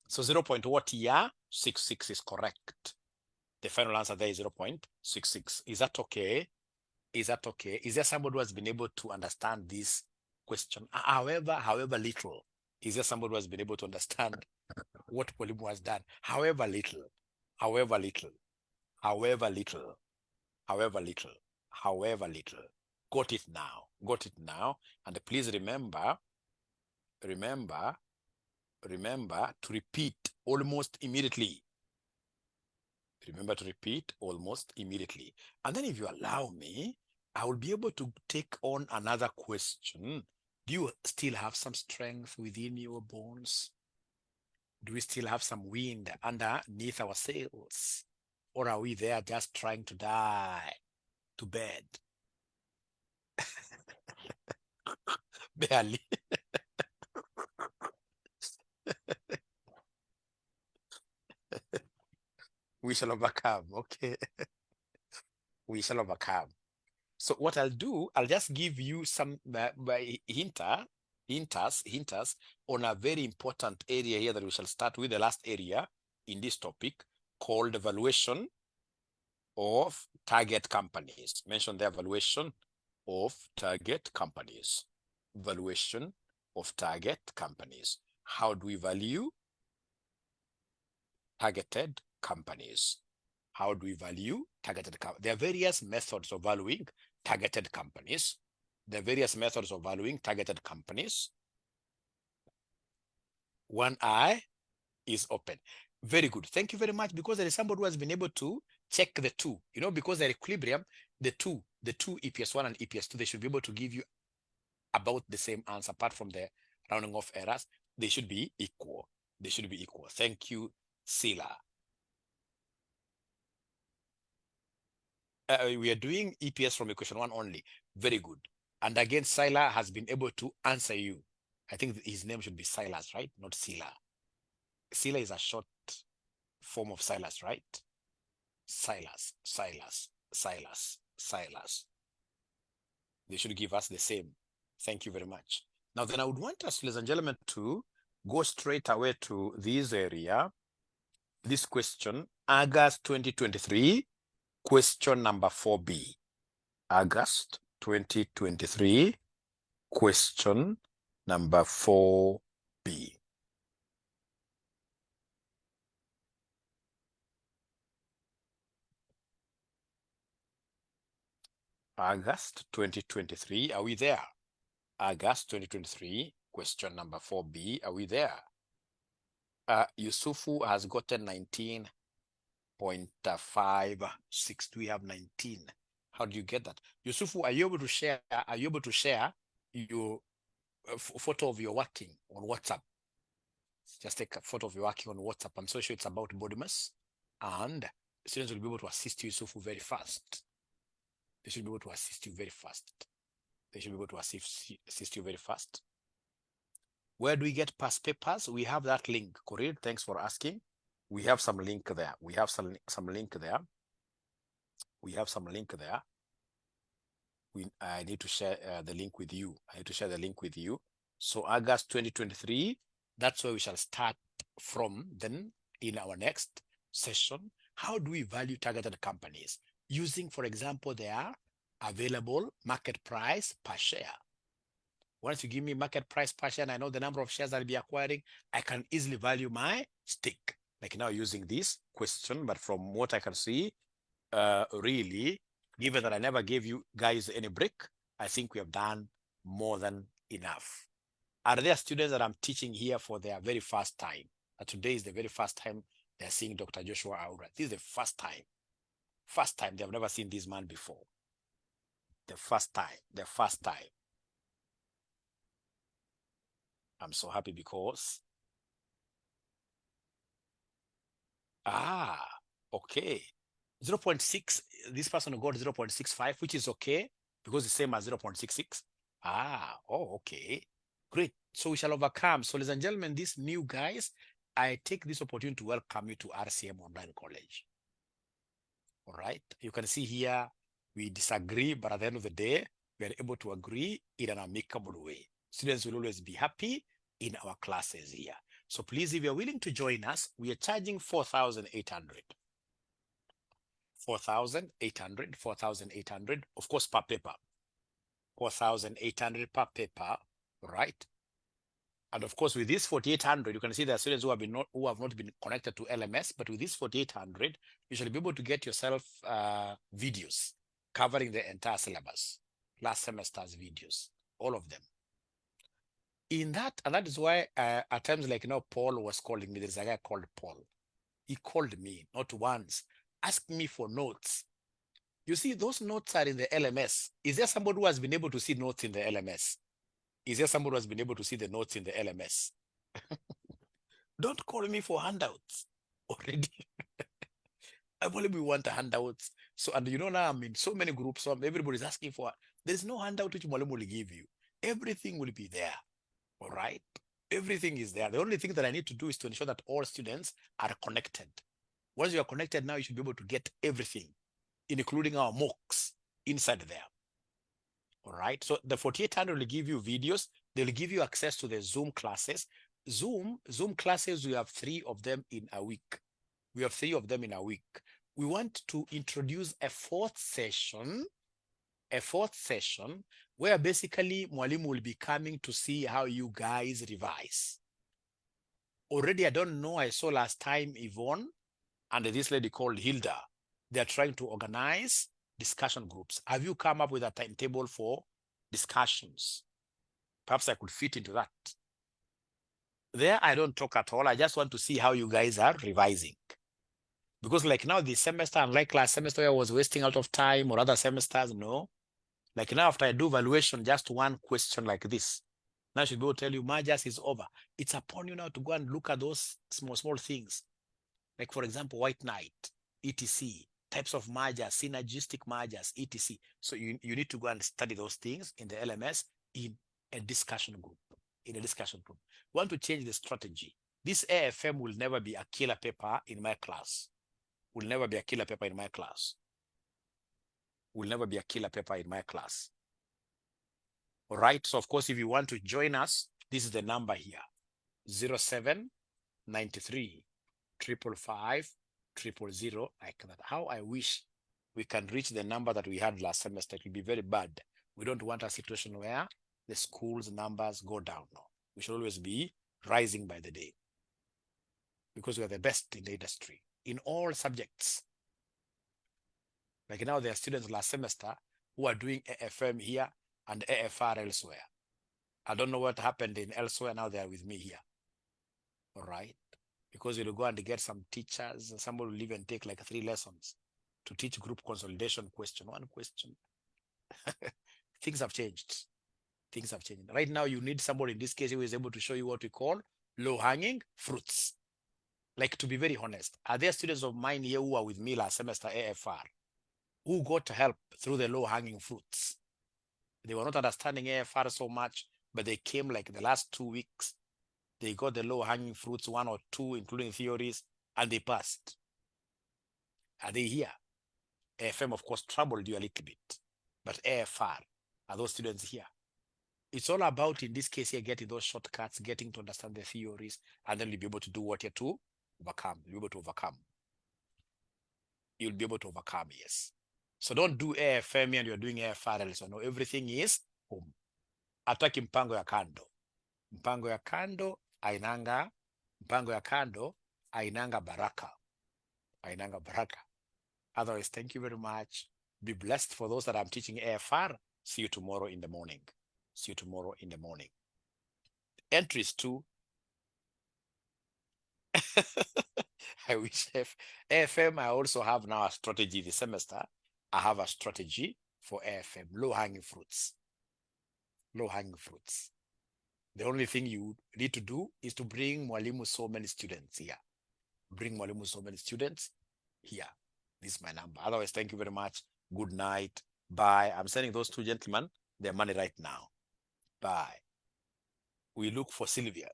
So 0.66 is correct. The final answer there is 0.66. Is that okay? Is that okay? Is there somebody who has been able to understand this question? However little. Is there somebody who has been able to understand what Polymo has done? However little, however little, however little, however little, however little. Got it now. Got it now. And please remember to repeat almost immediately. Remember to repeat almost immediately. And then if you allow me, I will be able to take on another question. Do you still have some strength within your bones? Do we still have some wind underneath our sails? Or are we there just trying to die to bed? Barely. We shall overcome. Okay. We shall overcome. So what I'll do, I'll just give you some hinters on a very important area here that we shall start with, the last area in this topic, called evaluation of target companies. Mention the evaluation of target companies. Valuation of target companies. How do we value targeted companies? How do we value targeted companies? There are various methods of valuing targeted companies. There are various methods of valuing targeted companies. One eye is open. Very good. Thank you very much, because there is somebody who has been able to check the two. You know, because they're equilibrium, the two EPS1 and EPS2, they should be able to give you about the same answer. Apart from the rounding off errors, they should be equal. They should be equal. Thank you, Sila. We are doing EPS from equation one only. Very good. And again, Sila has been able to answer you. I think his name should be Silas, right? Not Sila. Sila is a short form of Silas, right? Silas. They should give us the same. Thank you very much. Now then, I would want us, ladies and gentlemen, to go straight away to this area. This question, August 2023, question number 4B. August 2023, question number 4B. August 2023, are we there? August 2023, question number 4B, are we there? Yusufu has gotten 19.56. Do we have 19? How do you get that? Yusufu, are you able to share? Are you able to share your photo of your working on WhatsApp? Just take a photo of your working on WhatsApp. I'm so sure it's about body mass, and students will be able to assist you, Yusufu, very fast. They should be able to assist you very fast. They should be able to assist you very fast. Where do we get past papers? We have that link. Corinne, thanks for asking. We have some link there. We have some link there. We have some link there. I need to share the link with you. I need to share the link with you. So August 2023, that's where we shall start from then in our next session. How do we value targeted companies? Using, for example, their available market price per share. Once you give me market price per share and I know the number of shares I'll be acquiring, I can easily value my stake. Like now using this question, but from what I can see, really, given that I never gave you guys any break, I think we have done more than enough. Are there students that I'm teaching here for their very first time? Today is the very first time they're seeing Dr. Joshua Aura. This is the first time. First time. They've never seen this man before. The first time. The first time. I'm so happy because okay. 0.6, this person got 0.65, which is okay because it's same as 0.66. Okay. Great. So we shall overcome. So, ladies and gentlemen, these new guys, I take this opportunity to welcome you to RCM Online College. All right. You can see here, we disagree, but at the end of the day, we are able to agree in an amicable way. Students will always be happy in our classes here. So please, if you're willing to join us, we are charging 4,800. 4,800, of course, per paper. 4,800 per paper, right? And of course, with this 4,800, you can see there are students who have not been connected to LMS, but with this 4,800, you should be able to get yourself videos covering the entire syllabus, last semester's videos, all of them. In that, and that is why at times like, Paul was calling me. There's a guy called Paul. He called me not once, asked me for notes. You see, those notes are in the LMS. Is there somebody who has been able to see notes in the LMS? Is there somebody who has been able to see the notes in the LMS? Don't call me for handouts already. I've only been want handouts. So, and now I'm in so many groups, so everybody's asking for, there's no handout which Mwalimu will give you. Everything will be there. All right. Everything is there. The only thing that I need to do is to ensure that all students are connected. Once you are connected now, you should be able to get everything, including our mocks inside there. All right. So the 4,800 will give you videos. They'll give you access to the Zoom classes. Zoom classes, we have 3 of them in a week. We have 3 of them in a week. We want to introduce a fourth session where basically Mwalimu will be coming to see how you guys revise. Already, I don't know, I saw last time Yvonne and this lady called Hilda. They're trying to organize discussion groups. Have you come up with a timetable for discussions? Perhaps I could fit into that. There, I don't talk at all. I just want to see how you guys are revising. Because like now, this semester, unlike last semester, I was wasting out of time, or other semesters, no. Like now, after I do evaluation, just one question like this. Now I should be able to tell you, mergers is over. It's upon you now to go and look at those small things. Like, for example, white knight, etc. Types of mergers, synergistic mergers, etc. So you need to go and study those things in the LMS in a discussion group. We want to change the strategy. This AFM will never be a killer paper in my class. Will never be a killer paper in my class. Will never be a killer paper in my class. All right. So of course, if you want to join us, this is the number here: 0793 555 000, like that. How I wish we can reach the number that we had last semester. It will be very bad. We don't want a situation where the school's numbers go down. No, we should always be rising by the day, because we are the best in the industry in all subjects. Like now, there are students last semester who are doing AFM here and AFR elsewhere. I don't know what happened in elsewhere. Now they are with me here. All right. Because you'll go and get some teachers, somebody will even take like 3 lessons to teach group consolidation question, 1 question. Things have changed. Things have changed. Right now, you need somebody in this case who is able to show you what we call low-hanging fruits. Like, to be very honest, are there students of mine here who are with me last semester AFR who got help through the low-hanging fruits? They were not understanding AFR so much, but they came like the last 2 weeks. They got the low-hanging fruits, 1 or 2, including theories, and they passed. Are they here? AFM, of course, troubled you a little bit, but AFR, are those students here? It's all about, in this case here, getting those shortcuts, getting to understand the theories, and then you'll be able to do what you're to overcome. You'll be able to overcome. You'll be able to overcome, yes. So don't do AFM and you're doing AFR. So no, everything is home. Hataki mpango ya kando. Mpango ya kando ainanga, mpango ya kando ainanga baraka. Ainanga baraka. Otherwise, thank you very much. Be blessed. For those that I'm teaching AFR, see you tomorrow in the morning. See you tomorrow in the morning. Entries 2. I wish AFM, I also have now a strategy this semester. I have a strategy for AFM, low-hanging fruits. Low-hanging fruits. The only thing you need to do is to bring Mwalimu so many students here. Bring Mwalimu so many students here. This is my number. Otherwise, thank you very much. Good night. Bye. I'm sending those two gentlemen their money right now. Bye. We look for Sylvia.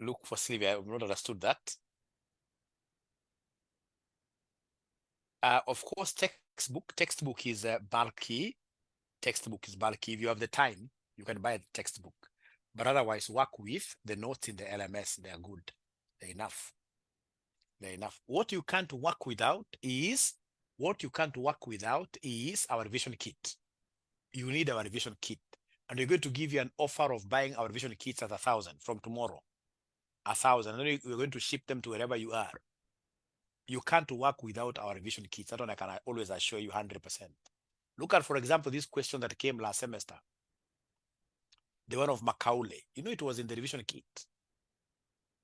Look for Sylvia. I've not understood that. Of course, textbook is bulky. Textbook is bulky. If you have the time, you can buy a textbook. But otherwise, work with the notes in the LMS. They are good. They're enough. They're enough. What you can't work without is our revision kit. You need our revision kit. And we're going to give you an offer of buying our revision kits at 1,000 from tomorrow. 1,000. And then we're going to ship them to wherever you are. You can't work without our revision kits. That one I can always assure you 100%. Look at, for example, this question that came last semester. The one of Macaulay. You know, it was in the revision kit.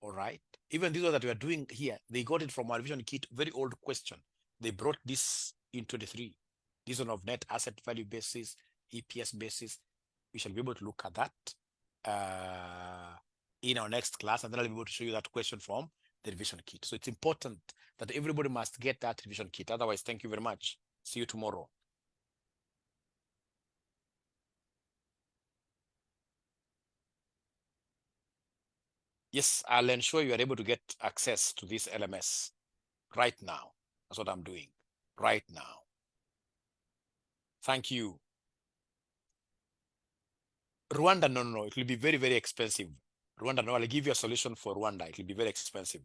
All right. Even this one that we are doing here, they got it from our revision kit. Very old question. They brought this in 23. This one of net asset value basis, EPS basis. We shall be able to look at that in our next class, and then I'll be able to show you that question from the revision kit. So it's important that everybody must get that revision kit. Otherwise, thank you very much. See you tomorrow. Yes, I'll ensure you are able to get access to this LMS right now. That's what I'm doing right now. Thank you. Rwanda, no. It will be very, very expensive. Rwanda, no, I'll give you a solution for Rwanda. It will be very expensive.